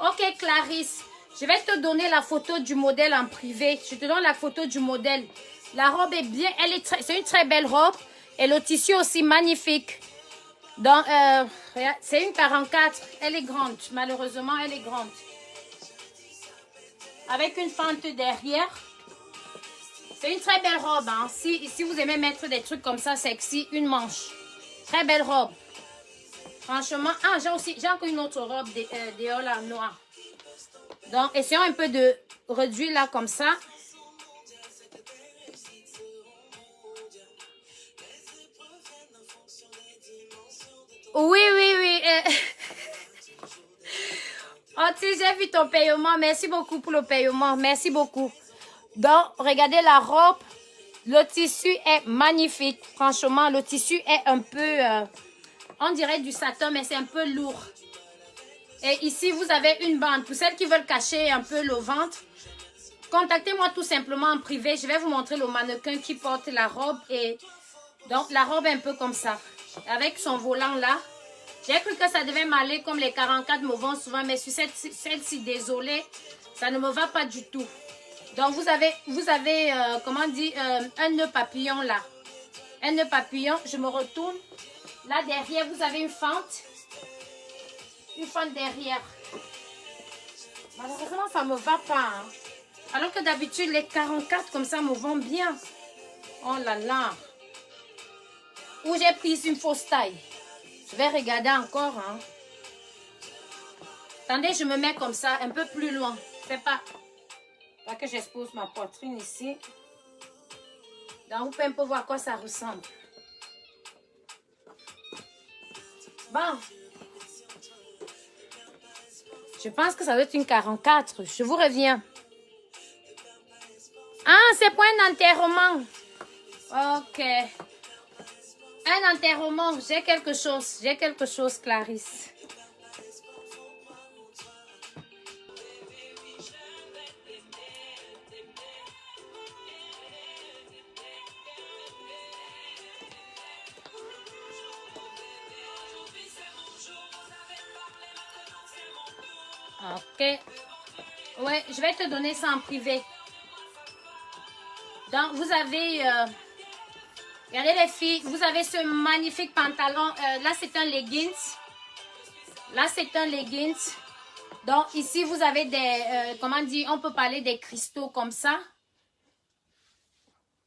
A: Ok, Clarisse. Je vais te donner la photo du modèle en privé. Je te donne la photo du modèle. La robe est bien. C'est une très belle robe. Et le tissu aussi magnifique. Donc, c'est une 44. Elle est grande. Malheureusement, elle est grande. Avec une fente derrière. C'est une très belle robe. Hein. Si vous aimez mettre des trucs comme ça, sexy, une manche. Très belle robe. Franchement. Ah, j'ai encore une autre robe de là, noire. Donc, essayons un peu de réduire là comme ça. Oui. Oh, j'ai vu ton paiement. Merci beaucoup pour le paiement. Merci beaucoup. Donc, regardez la robe. Le tissu est magnifique. Franchement, le tissu est un peu... on dirait du satin, mais c'est un peu lourd. Et ici, vous avez une bande. Pour celles qui veulent cacher un peu le ventre, contactez-moi tout simplement en privé. Je vais vous montrer le mannequin qui porte la robe. Et donc, la robe est un peu comme ça. Avec son volant là. J'ai cru que ça devait m'aller comme les 44 me vont souvent. Mais sur celle-ci, désolée, ça ne me va pas du tout. Donc, vous avez comment dire, un nœud papillon là. Un nœud papillon. Je me retourne. Là, derrière, vous avez une fente. Une fente derrière. Malheureusement, ça ne me va pas. Hein. Alors que d'habitude, les 44 comme ça me vont bien. Oh là là. Où j'ai pris une fausse taille. Je vais regarder encore. Hein. Attendez, je me mets comme ça, un peu plus loin. C'est pas que j'expose ma poitrine ici. Donc, vous pouvez un peu voir à quoi ça ressemble. Bon. Je pense que ça doit être une 44. Je vous reviens. Ah, c'est pour un enterrement. Ok. Un enterrement. J'ai quelque chose, Clarisse. Ok. Ouais, je vais te donner ça en privé. Donc, vous avez... regardez les filles, vous avez ce magnifique pantalon. Là, c'est un leggings. Là, c'est un leggings. Donc, ici, vous avez des... comment dire? On peut parler des cristaux comme ça.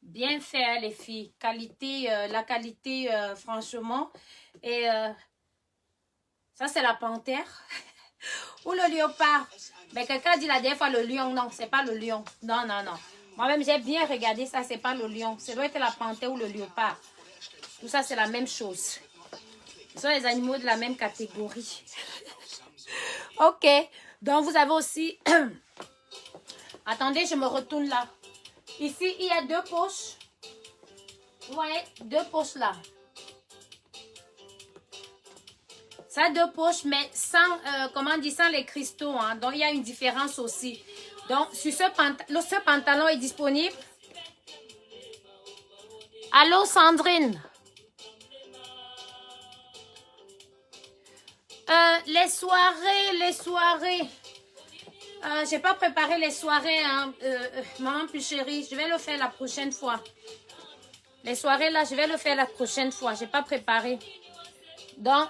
A: Bien fait, hein, les filles. Qualité, la qualité, franchement. Et ça, c'est la panthère. Ou le léopard. Mais quelqu'un dit la dernière fois le lion. Non, c'est pas le lion. Non, non, non. Moi-même, j'ai bien regardé ça. C'est pas le lion. Ça doit être la panthère ou le léopard. Tout ça, c'est la même chose. Ce sont les animaux de la même catégorie. Ok. Donc, vous avez aussi... Attendez, je me retourne là. Ici, il y a deux poches. Vous voyez, deux poches là. Ça a deux poches, mais sans, comment on dit, sans les cristaux. Hein. Donc, il y a une différence aussi. Donc, sur ce pantalon est disponible. Allô, Sandrine? Les soirées. J'ai pas préparé les soirées, hein. Maman plus chérie. Je vais le faire la prochaine fois. Les soirées, là, je vais le faire la prochaine fois. J'ai pas préparé. Donc,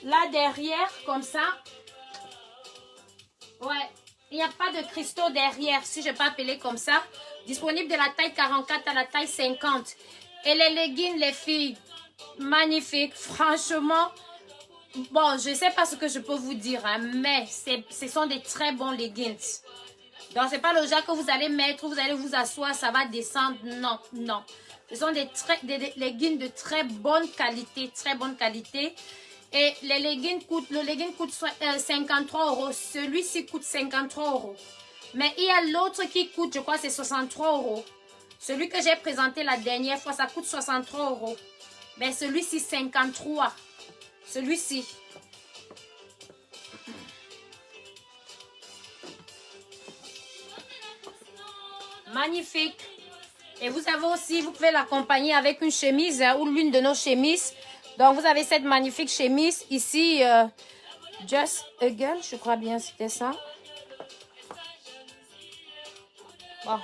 A: là, derrière, comme ça. Ouais, il n'y a pas de cristaux derrière, si je peux appeler comme ça. Disponible de la taille 44 à la taille 50. Et les leggings, les filles, magnifiques. Franchement, bon, je ne sais pas ce que je peux vous dire, hein, mais ce sont des très bons leggings. Donc, ce n'est pas le genre que vous allez mettre, vous allez vous asseoir, ça va descendre. Non, non. Ce sont des leggings de très bonne qualité, très bonne qualité. Et les leggings coûtent, le legging coûte 53 euros. Celui-ci coûte 53 euros. Mais il y a l'autre qui coûte, je crois, c'est 63 euros. Celui que j'ai présenté la dernière fois, ça coûte 63 euros. Mais celui-ci, 53. Celui-ci. Magnifique. Et vous avez aussi, vous pouvez l'accompagner avec une chemise hein, ou l'une de nos chemises. Donc, vous avez cette magnifique chemise ici. Just a Girl, je crois bien c'était ça. Bon.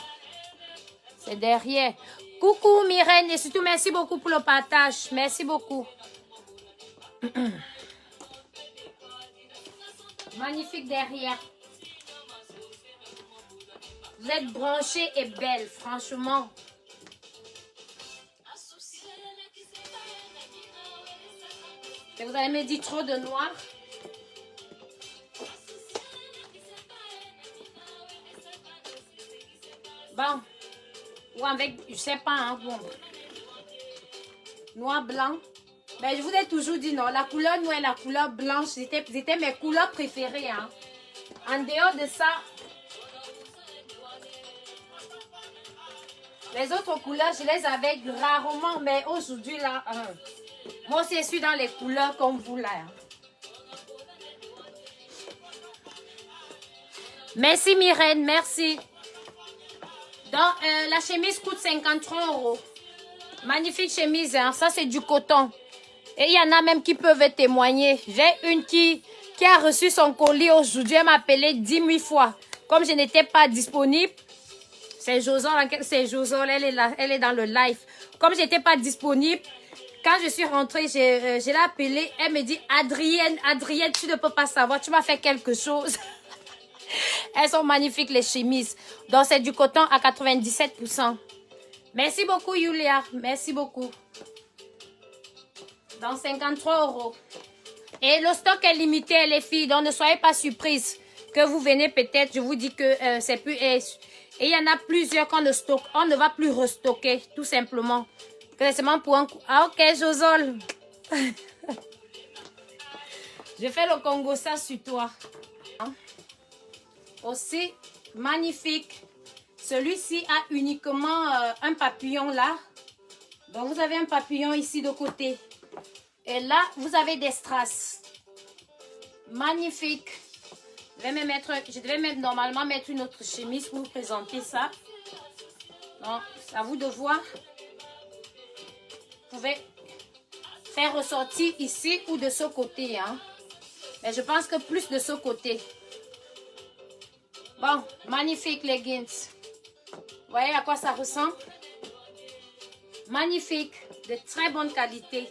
A: C'est derrière. Coucou Myrène et surtout merci beaucoup pour le partage. Merci beaucoup. Magnifique derrière. Vous êtes branchée et belle, franchement. Et vous allez me dire trop de noir. Bon. Ou avec, je sais pas, hein, bon. Noir, blanc. Mais je vous ai toujours dit non. La couleur noire et la couleur blanche, c'était mes couleurs préférées. Hein. En dehors de ça, les autres couleurs, je les avais rarement. Mais aujourd'hui, là, moi aussi, je suis dans les couleurs comme vous, là. Hein. Merci, Myrène, merci. Donc, la chemise coûte 53 euros. Magnifique chemise, hein. Ça, c'est du coton. Et il y en a même qui peuvent témoigner. J'ai une qui a reçu son colis aujourd'hui. Elle m'a appelé 10 000 fois. Comme je n'étais pas disponible, c'est Josol, elle est là, elle est dans le live. Comme je n'étais pas disponible, quand je suis rentrée, je l'ai appelée. Elle me dit, Adrienne, tu ne peux pas savoir, tu m'as fait quelque chose. Elles sont magnifiques, les chemises. Donc, c'est du coton à 97%. Merci beaucoup, Yulia. Merci beaucoup. Donc, 53 euros. Et le stock est limité, les filles. Donc, ne soyez pas surprises que vous venez peut-être. Je vous dis que c'est plus... Et il y en a plusieurs qu'on ne stocke. On ne va plus restocker, tout simplement. C'est seulement pour un coup. Ah, ok, Josol. Je fais le Congo ça sur toi. Aussi, magnifique. Celui-ci a uniquement un papillon là. Donc, vous avez un papillon ici de côté. Et là, vous avez des strass. Magnifique. Je devais même normalement mettre une autre chemise pour vous présenter ça. Donc, c'est à vous de voir. Vous pouvez faire ressortir ici ou de ce côté. Hein. Mais je pense que plus de ce côté. Bon, magnifique leggings. Vous voyez à quoi ça ressemble? Magnifique, de très bonne qualité.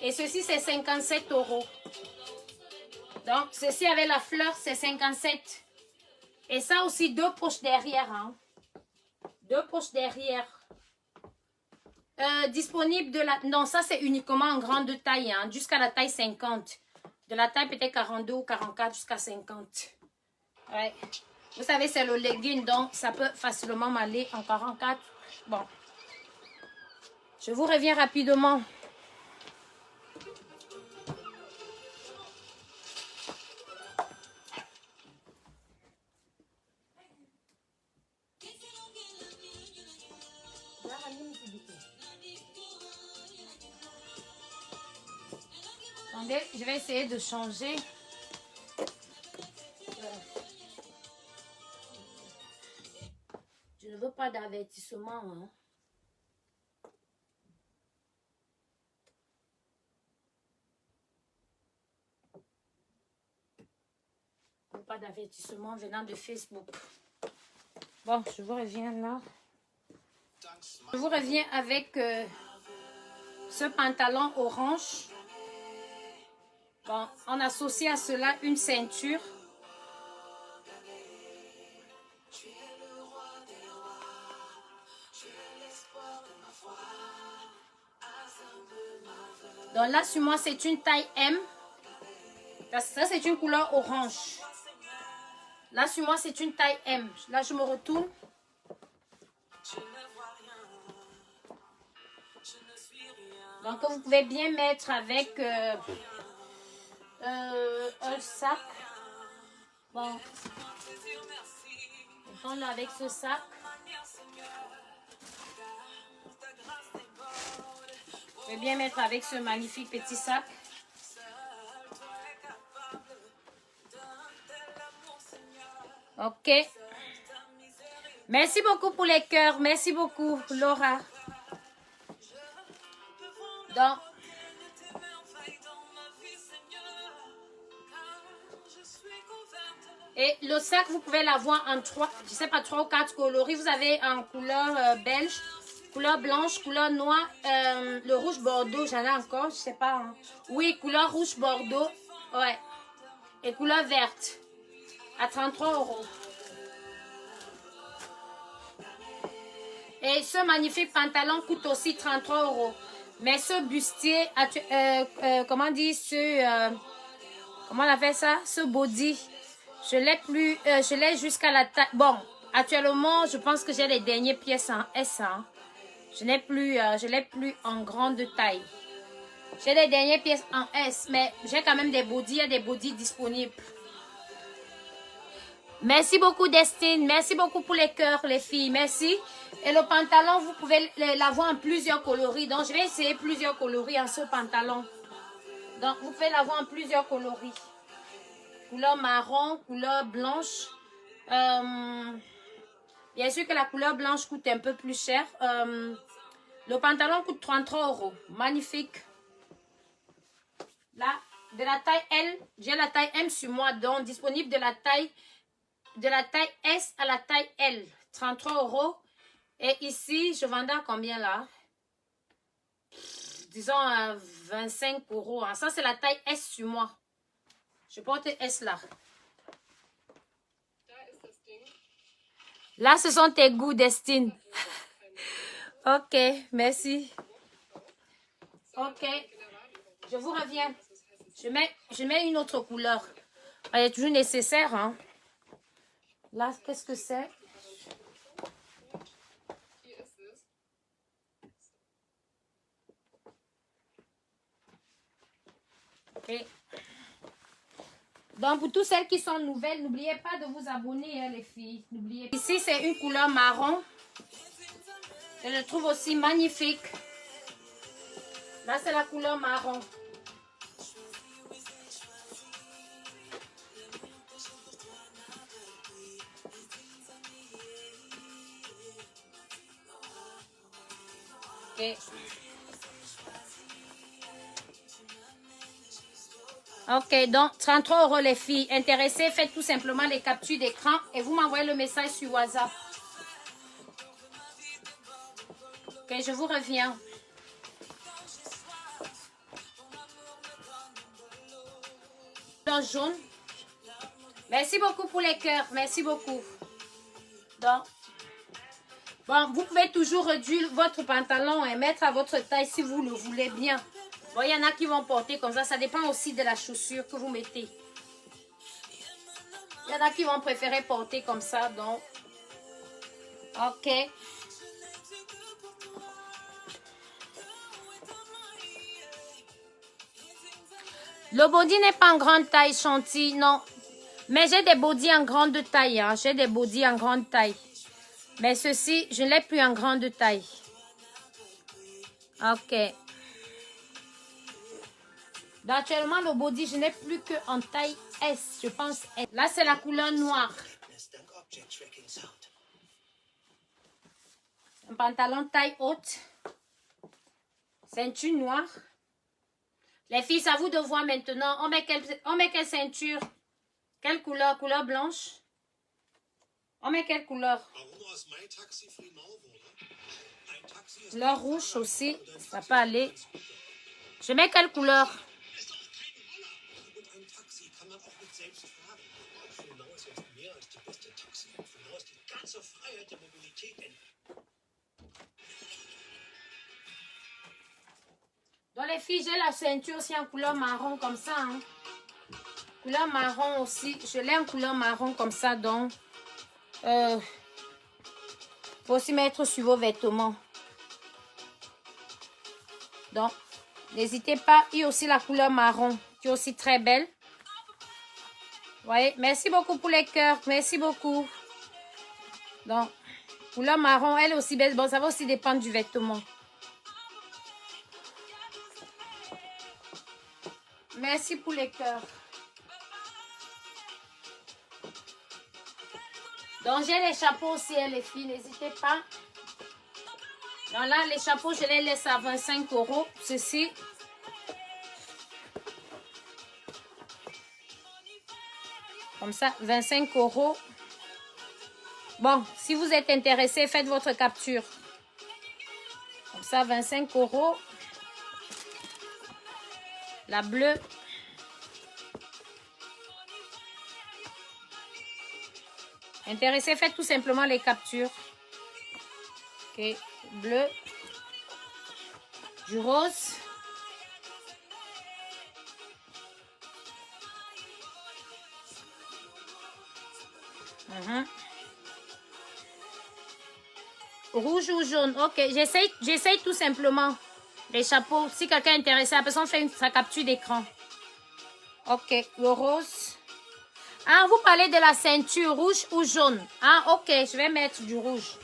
A: Et ceci, c'est 57 €. Donc, ceci avec la fleur, c'est 57. Et ça aussi, 2 poches derrière. Hein. 2 poches derrière. Disponible de la... Non, ça, c'est uniquement en grande taille. Hein, jusqu'à la taille 50. De la taille peut-être 42 ou 44 jusqu'à 50. Ouais. Vous savez, c'est le legging, donc ça peut facilement m'aller en 44. Bon. Je vous reviens rapidement. Attendez, je vais essayer de changer. Je ne veux pas d'avertissement. Hein. Pas d'avertissement venant de Facebook. Bon, je vous reviens là. Je vous reviens avec ce pantalon orange. Bon, on associe à cela une ceinture. Donc là, sur moi, c'est une taille M. Ça, c'est une couleur orange. Là, sur moi, c'est une taille M. Là, je me retourne. Donc, vous pouvez bien mettre avec un sac. Bon. On l'a avec ce sac. Vous pouvez bien mettre avec ce magnifique petit sac. Ok. Merci beaucoup pour les cœurs. Merci beaucoup, Laura. Donc, et le sac, vous pouvez l'avoir en 3, je sais pas, 3 ou 4 coloris. Vous avez en couleur belge, couleur blanche, couleur noire, le rouge bordeaux, j'en ai encore, je sais pas. Hein. Oui, couleur rouge bordeaux, ouais. Et couleur verte, à 33 €. Et ce magnifique pantalon coûte aussi 33 €. Mais ce bustier, comment dire, comment on appelle ça? Ce body, je l'ai jusqu'à la taille. Bon, actuellement, je pense que j'ai les dernières pièces en S. Hein. Je l'ai plus en grande taille. J'ai les dernières pièces en S, mais j'ai quand même des bodys, il y a des bodys disponibles. Merci beaucoup, Destine. Merci beaucoup pour les cœurs, les filles. Merci. Et le pantalon, vous pouvez l'avoir en plusieurs coloris. Donc, je vais essayer plusieurs coloris en ce pantalon. Donc, vous pouvez l'avoir en plusieurs coloris. Couleur marron, couleur blanche. Bien sûr que la couleur blanche coûte un peu plus cher. Le pantalon coûte 33 €. Magnifique. Là, de la taille L, j'ai la taille M sur moi. Donc, disponible de la taille S à la taille L. 33 €. Et ici, je vendais à combien là? Disons à 25 €. Ça, c'est la taille S sur moi. Je porte S là. Là, ce sont tes goûts, Destine. Ok, merci. Ok, je vous reviens. Je mets une autre couleur. Elle est toujours nécessaire. Hein. Là, qu'est-ce que c'est? Ok. Donc, pour toutes celles qui sont nouvelles, n'oubliez pas de vous abonner, hein, les filles. N'oubliez pas. Ici, c'est une couleur marron. Je le trouve aussi magnifique. Là, c'est la couleur marron. Ok. Ok, donc 33 € les filles. Intéressées, faites tout simplement les captures d'écran et vous m'envoyez le message sur WhatsApp. Ok, je vous reviens. Jaune. Merci beaucoup pour les cœurs. Merci beaucoup. Donc, bon, vous pouvez toujours réduire votre pantalon et mettre à votre taille si vous le voulez bien. Bon, il y en a qui vont porter comme ça. Ça dépend aussi de la chaussure que vous mettez. Il y en a qui vont préférer porter comme ça. Donc, ok. Le body n'est pas en grande taille, Chantilly, non. Mais j'ai des bodys en grande taille. Hein. J'ai des bodys en grande taille. Mais ceci, je ne l'ai plus en grande taille. Ok. Donc, actuellement, le body, je n'ai plus qu'en taille S. Je pense S. Là, c'est la couleur noire. Un pantalon taille haute. Ceinture noire. Les filles, c'est à vous de voir maintenant. On met quelle ceinture? Quelle couleur? Couleur blanche? On met quelle couleur? Couleur rouge aussi. Ça peut aller. Je mets quelle couleur? Donc les filles, j'ai la ceinture aussi en couleur marron comme ça. Hein. Couleur marron aussi. Je l'ai en couleur marron comme ça. Donc, faut aussi mettre sur vos vêtements. Donc, n'hésitez pas. Il y a aussi la couleur marron qui est aussi très belle. Vous voyez, merci beaucoup pour les cœurs. Merci beaucoup. Donc, couleur marron, elle est aussi belle. Bon, ça va aussi dépendre du vêtement. Merci pour les cœurs. Donc, j'ai les chapeaux aussi, hein, les filles. N'hésitez pas. Donc là, les chapeaux, je les laisse à 25 €. Ceci. Comme ça, 25 €. Bon, si vous êtes intéressé, faites votre capture. Comme ça, 25 €. La bleue. Intéressé, faites tout simplement les captures. Ok, bleu. Du rose. Rouge ou jaune. Ok, j'essaye tout simplement. Les chapeaux. Si quelqu'un est intéressé, la personne fait sa capture d'écran. Ok, le rose. Ah, vous parlez de la ceinture rouge ou jaune. Ah, ok, je vais mettre du rouge.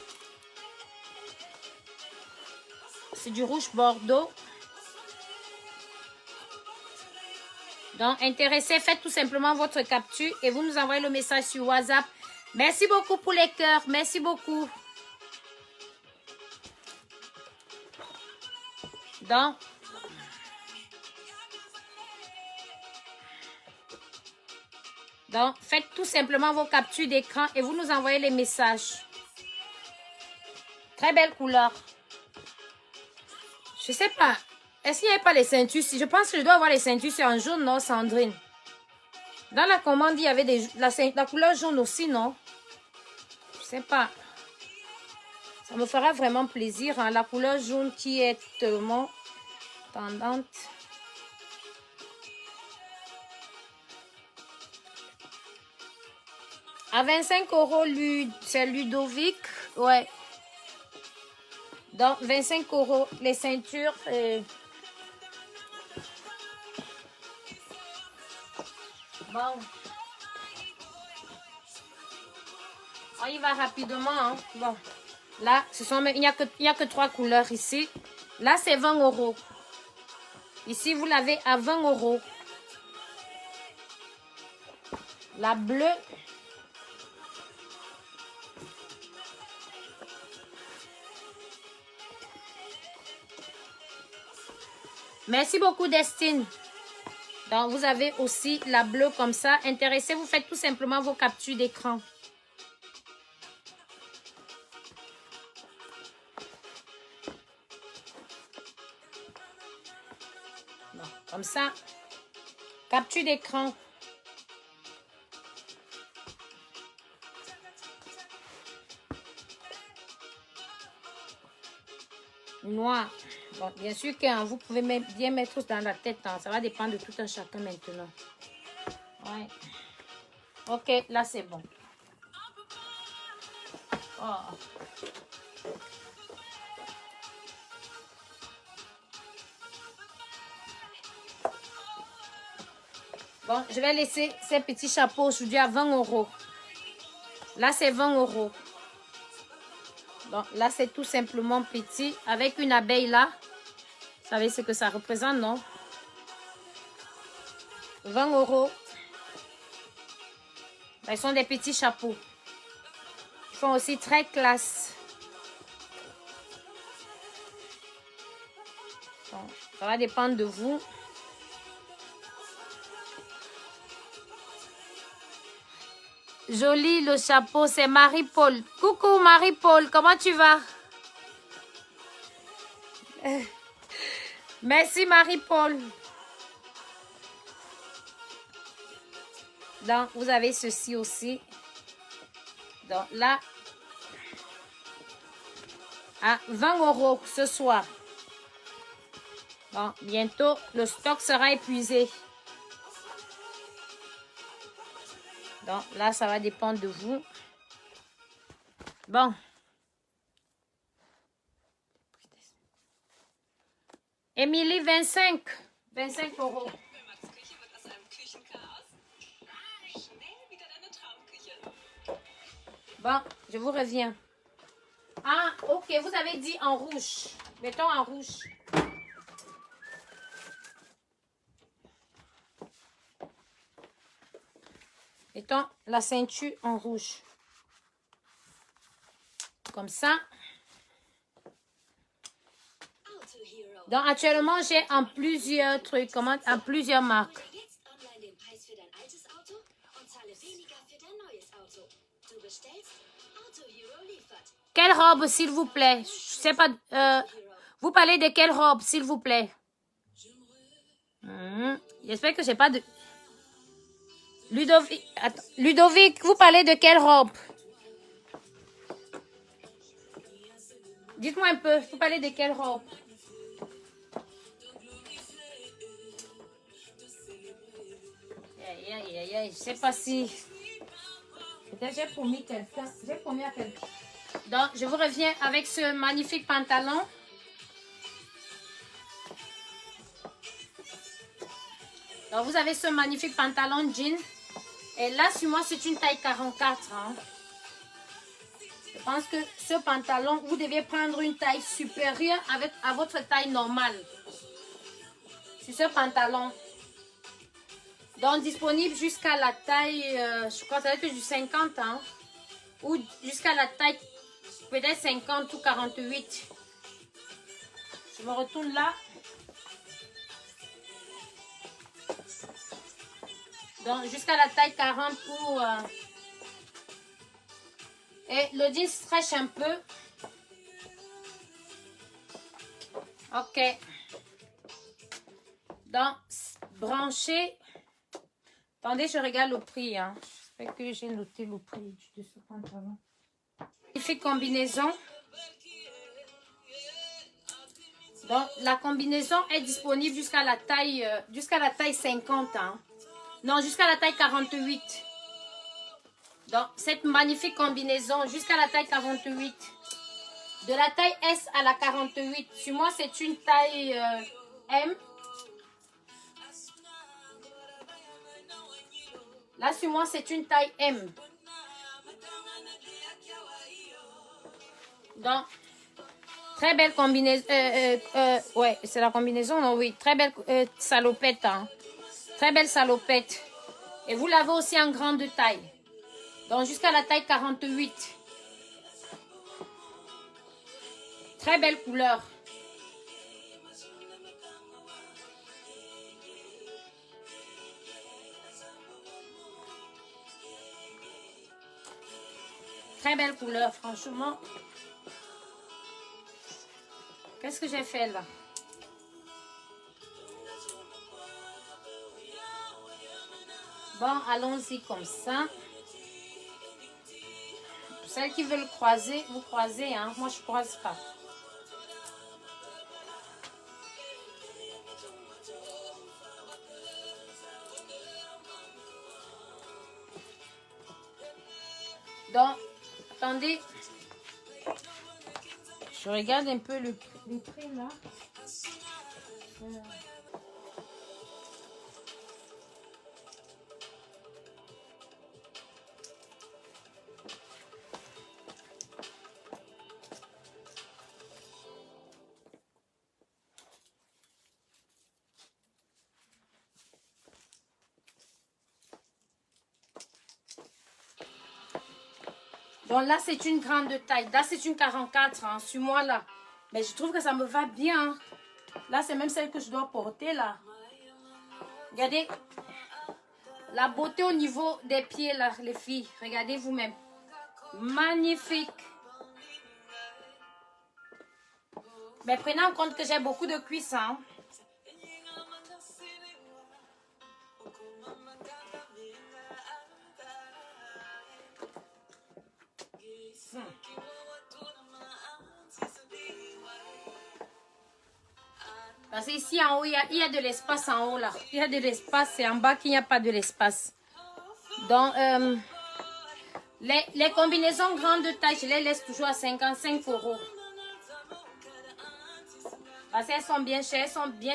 A: C'est du rouge bordeaux. Donc, intéressé, faites tout simplement votre capture et vous nous envoyez le message sur WhatsApp. Merci beaucoup pour les cœurs. Merci beaucoup. Donc, faites tout simplement vos captures d'écran et vous nous envoyez les messages. Très belle couleur. Je sais pas. Est-ce qu'il n'y avait pas les ceintures? Je pense que je dois avoir les ceintures en jaune, non, Sandrine? Dans la commande, il y avait la couleur jaune aussi, non? Je sais pas. Ça me fera vraiment plaisir. Hein, la couleur jaune qui est tellement tendante. À 25 €, c'est Ludovic. Ouais. Donc, 25 € les ceintures. Bon. On y va rapidement. Hein. Bon. Là, il n'y a que 3 couleurs ici. Là, c'est 20 €. Ici, vous l'avez à 20 €. La bleue. Merci beaucoup, Destine. Donc, vous avez aussi la bleue comme ça. Intéressé, vous faites tout simplement vos captures d'écran. Comme ça. Capture d'écran. Noir. Bon, bien sûr que hein, vous pouvez bien mettre dans la tête. Hein. Ça va dépendre de tout un chacun maintenant. Ouais. Ok, là c'est bon. Oh. Bon, je vais laisser ces petits chapeaux aujourd'hui à 20 €. Là, c'est 20 €. Donc, là, c'est tout simplement petit. Avec une abeille là. Vous savez ce que ça représente, non? 20 €. Ils sont des petits chapeaux. Ils sont aussi très classe. Bon, ça va dépendre de vous. Joli le chapeau, c'est Marie-Paul. Coucou Marie-Paul, comment tu vas? Merci Marie-Paul. Donc, vous avez ceci aussi. Donc là, à 20 € ce soir. Bon, bientôt, le stock sera épuisé. Donc là, ça va dépendre de vous. Bon. Émilie, 25 €. Bon, je vous reviens. Ah, ok, vous avez dit en rouge. Mettons en rouge. Mettons la ceinture en rouge. Comme ça. Donc, actuellement, j'ai en plusieurs trucs, en plusieurs marques. Quelle robe, s'il vous plaît? Je sais pas. Vous parlez de quelle robe, s'il vous plaît? J'espère que j'ai pas de... Ludovic, attends. Ludovic, vous parlez de quelle robe? Dites-moi un peu, vous parlez de quelle robe? Je sais pas si... Peut-être j'ai promis quelqu'un. J'ai promis à quelqu'un. Donc, je vous reviens avec ce magnifique pantalon. Donc, vous avez ce magnifique pantalon jean. Et là, sur moi, c'est une taille 44. Hein. Je pense que ce pantalon, vous devez prendre une taille supérieure à votre taille normale. Sur ce pantalon. Donc, disponible jusqu'à la taille, je crois que ça va être du 50 ans. Hein, ou jusqu'à la taille, peut-être 50 ou 48. Je me retourne là. Donc, jusqu'à la taille 40 pour... Et le jean stretch un peu. Ok. Donc, branché. Attendez, je regarde le prix. Hein. J'espère que j'ai noté le prix de ce pantalon. Magnifique combinaison. Donc, la combinaison est disponible jusqu'à la taille 50. Hein. Non, jusqu'à la taille 48. Donc, cette magnifique combinaison jusqu'à la taille 48. De la taille S à la 48. Sur moi, c'est une taille M. Là, sur moi, c'est une taille M. Donc, très belle combinaison. Ouais, c'est la combinaison, non? Oui, très belle salopette. Hein. Très belle salopette. Et vous l'avez aussi en grande taille. Donc, jusqu'à la taille 48. Très belle couleur. Très belle couleur, franchement. Qu'est-ce que j'ai fait là? Bon, allons-y comme ça. Pour celles qui veulent croiser, vous croisez, hein. Moi, je ne croise pas. Donc, attendez. Je regarde un peu le prix là. Donc là, c'est une grande taille. Là, c'est une 44, hein, sur moi là. Mais je trouve que ça me va bien. Là, c'est même celle que je dois porter là. Regardez. La beauté au niveau des pieds là, les filles. Regardez vous-même. Magnifique. Mais prenez en compte que j'ai beaucoup de cuisses, hein. Parce qu'ici en haut, il y a de l'espace en haut là. Il y a de l'espace et en bas qu'il n'y a pas de l'espace. Donc, les combinaisons grandes de taille, je les laisse toujours à 55 €. Parce qu'elles sont bien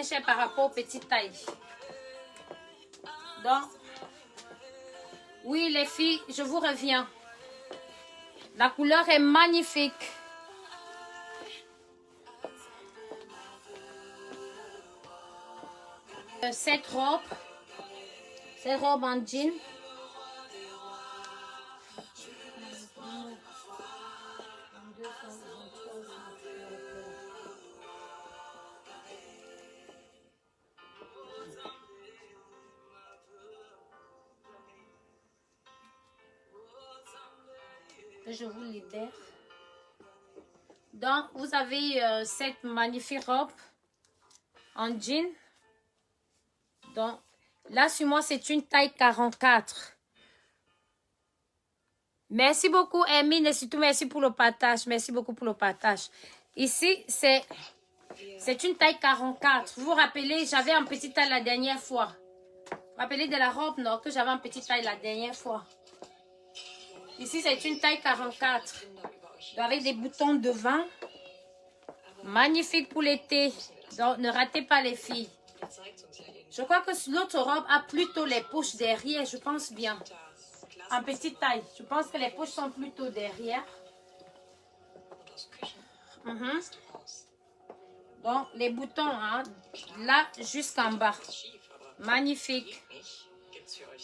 A: chères par rapport aux petites tailles. Donc, oui les filles, je vous reviens. La couleur est magnifique. Cette robe en jean. Je vous libère. Donc, vous avez cette magnifique robe en jean. Donc, là, sur moi, c'est une taille 44. Merci beaucoup, Emine, et surtout merci pour le partage. Merci beaucoup pour le partage. Ici, c'est une taille 44. Vous vous rappelez, j'avais un petit taille la dernière fois. Vous vous rappelez de la robe, non, que j'avais un petit taille la dernière fois. Ici, c'est une taille 44. Avec des boutons devant. Magnifique pour l'été. Donc, ne ratez pas les filles. Je crois que l'autre robe a plutôt les poches derrière, je pense bien. En petite taille. Je pense que les poches sont plutôt derrière. Donc, les boutons, hein, là jusqu'en bas. Magnifique.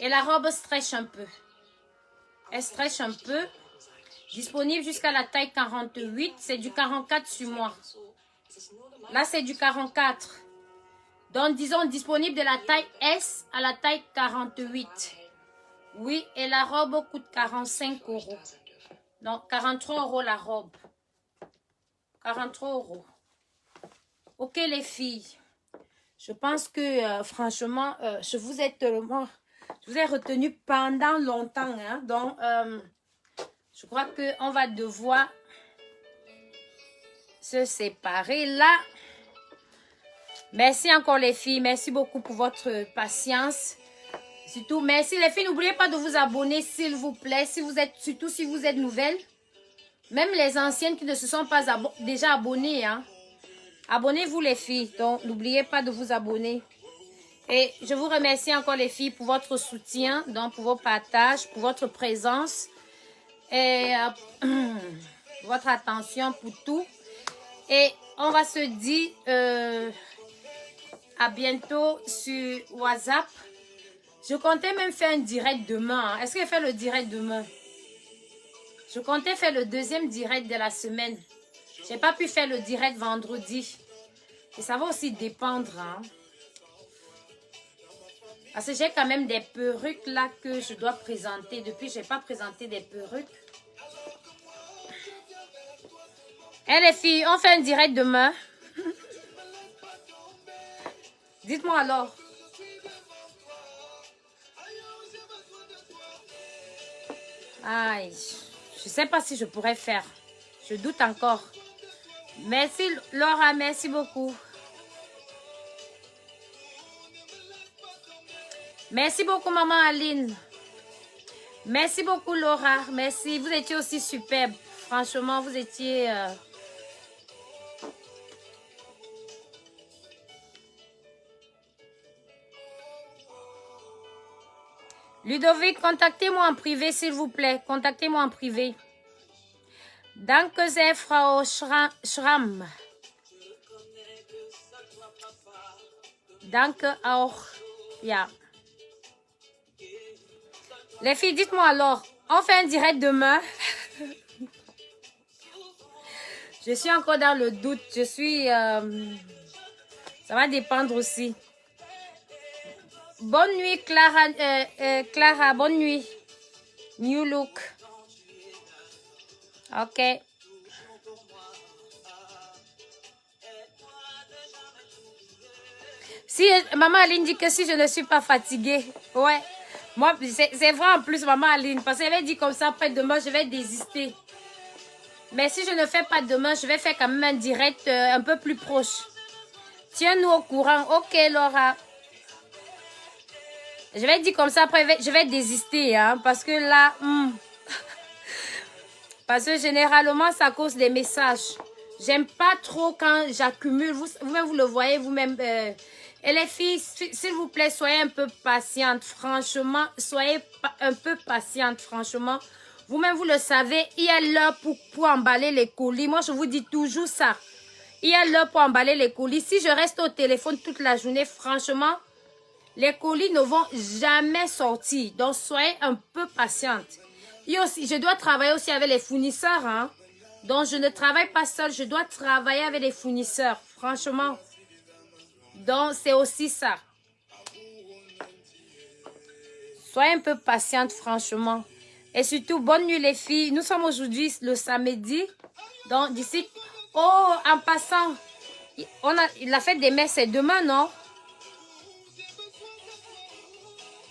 A: Et la robe stretch un peu. Elle stretch un peu. Disponible jusqu'à la taille 48. C'est du 44 sur moi. Là, c'est du 44. Donc, disons, disponible de la taille S à la taille 48. Oui, et la robe coûte 45 €. Donc, 43 € la robe. 43 €. Ok, les filles. Je pense que, franchement, je vous ai retenu pendant longtemps. Hein? Donc, je crois qu'on va devoir se séparer là. Merci encore les filles. Merci beaucoup pour votre patience. Surtout, merci les filles. N'oubliez pas de vous abonner s'il vous plaît. Surtout si vous êtes nouvelles. Même les anciennes qui ne se sont pas déjà abonnées. Hein. Abonnez-vous les filles. Donc, n'oubliez pas de vous abonner. Et je vous remercie encore les filles pour votre soutien. Donc, pour vos partages, pour votre présence. Et votre attention pour tout. Et on va se dire à bientôt sur WhatsApp. Je comptais même faire un direct demain. Est-ce que je fais le direct demain? Je comptais faire le deuxième direct de la semaine. Je n'ai pas pu faire le direct vendredi. Et ça va aussi dépendre. Hein? Parce que j'ai quand même des perruques là que je dois présenter. Depuis, je n'ai pas présenté des perruques. Eh les filles, on fait un direct demain. Dites-moi alors. Aïe, je ne sais pas si je pourrais faire. Je doute encore. Merci Laura, merci beaucoup. Merci beaucoup maman Aline. Merci beaucoup Laura, merci. Vous étiez aussi superbe. Franchement, vous étiez... Ludovic, contactez-moi en privé, s'il vous plaît. Contactez-moi en privé. Danke sehr, Frau Schramm. Danke auch. Ja. Les filles, dites-moi alors, on fait un direct demain. Je suis encore dans le doute. Je suis... ça va dépendre aussi. Bonne nuit, Clara. Clara, bonne nuit. New look. Ok. Si maman Aline dit que si je ne suis pas fatiguée, ouais. Moi, c'est vrai en plus, maman Aline, parce qu'elle a dit comme ça, après demain, je vais désister. Mais si je ne fais pas demain, je vais faire quand même un direct un peu plus proche. Tiens-nous au courant. Ok, Laura. Je vais dire comme ça, après, je vais désister, hein, parce que là... Parce que généralement, ça cause des messages. J'aime pas trop quand j'accumule. Vous-même, vous le voyez, vous-même. Et les filles, s'il vous plaît, soyez un peu patientes. Franchement, soyez un peu patientes, franchement. Vous-même, vous le savez, il y a l'heure pour emballer les colis. Moi, je vous dis toujours ça. Il y a l'heure pour emballer les colis. Si je reste au téléphone toute la journée, franchement, les colis ne vont jamais sortir. Donc, soyez un peu patiente. Et aussi, je dois travailler aussi avec les fournisseurs. Hein. Donc, je ne travaille pas seule. Je dois travailler avec les fournisseurs. Franchement. Donc, c'est aussi ça. Soyez un peu patiente, franchement. Et surtout, bonne nuit les filles. Nous sommes aujourd'hui le samedi. Donc, d'ici... Oh, en passant, la fête des mères, c'est demain, non?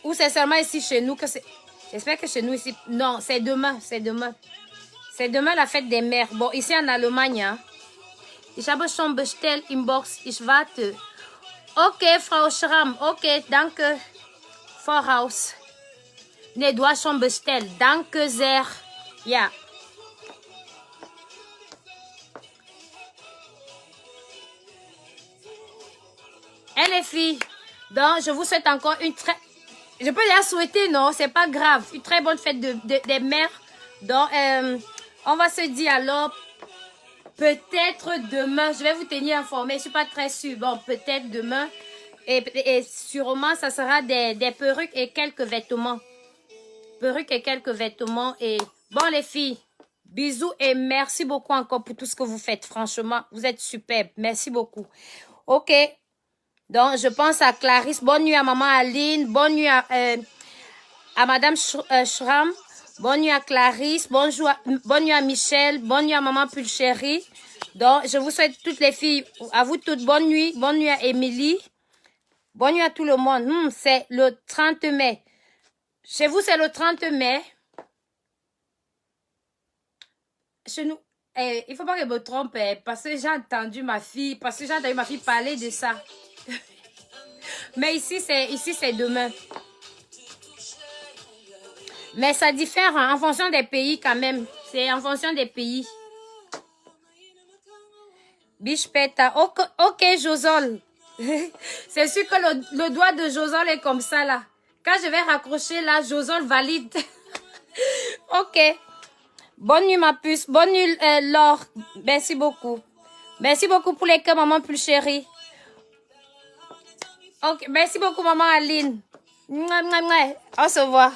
A: Ou c'est seulement ici chez nous que c'est... J'espère que chez nous ici... Non, c'est demain, c'est demain. C'est demain la fête des mères. Bon, ici en Allemagne, hein. Ich habe schon bestellt im Box. Ich warte. Ok, Frau Schramm. Ok, danke. Voraus. Ne, du hast schon bestellt. Danke sehr. Ja. Et les filles, donc je vous souhaite encore une très... Je peux la souhaiter, non? C'est pas grave. Une très bonne fête des mères. Donc, on va se dire alors, peut-être demain, je vais vous tenir informé. Je ne suis pas très sûre. Bon, peut-être demain. Et sûrement, ça sera des perruques et quelques vêtements. Perruques et quelques vêtements. Et bon, les filles, bisous et merci beaucoup encore pour tout ce que vous faites. Franchement, vous êtes superbes. Merci beaucoup. Ok. Donc, je pense à Clarisse. Bonne nuit à maman Aline. Bonne nuit à madame Schramm. Bonne nuit à Clarisse. Bonne nuit à Michel. Bonne nuit à maman Pulchérie. Donc, je vous souhaite toutes les filles, à vous toutes, bonne nuit. Bonne nuit à Émilie. Bonne nuit à tout le monde. C'est le 30 mai. Chez vous, c'est le 30 mai. Chez nous, il ne faut pas que je me trompe, parce que j'ai entendu ma fille parler de ça. Mais ici, c'est demain. Mais ça diffère hein, en fonction des pays quand même. C'est en fonction des pays. Bichpeta. Ok, Josol. C'est sûr que le doigt de Josol est comme ça là. Quand je vais raccrocher là, Josol valide. Ok. Bonne nuit ma puce. Bonne nuit Laure. Merci beaucoup. Merci beaucoup pour les cœurs, maman plus chérie. Ok, merci beaucoup maman Aline. Au revoir.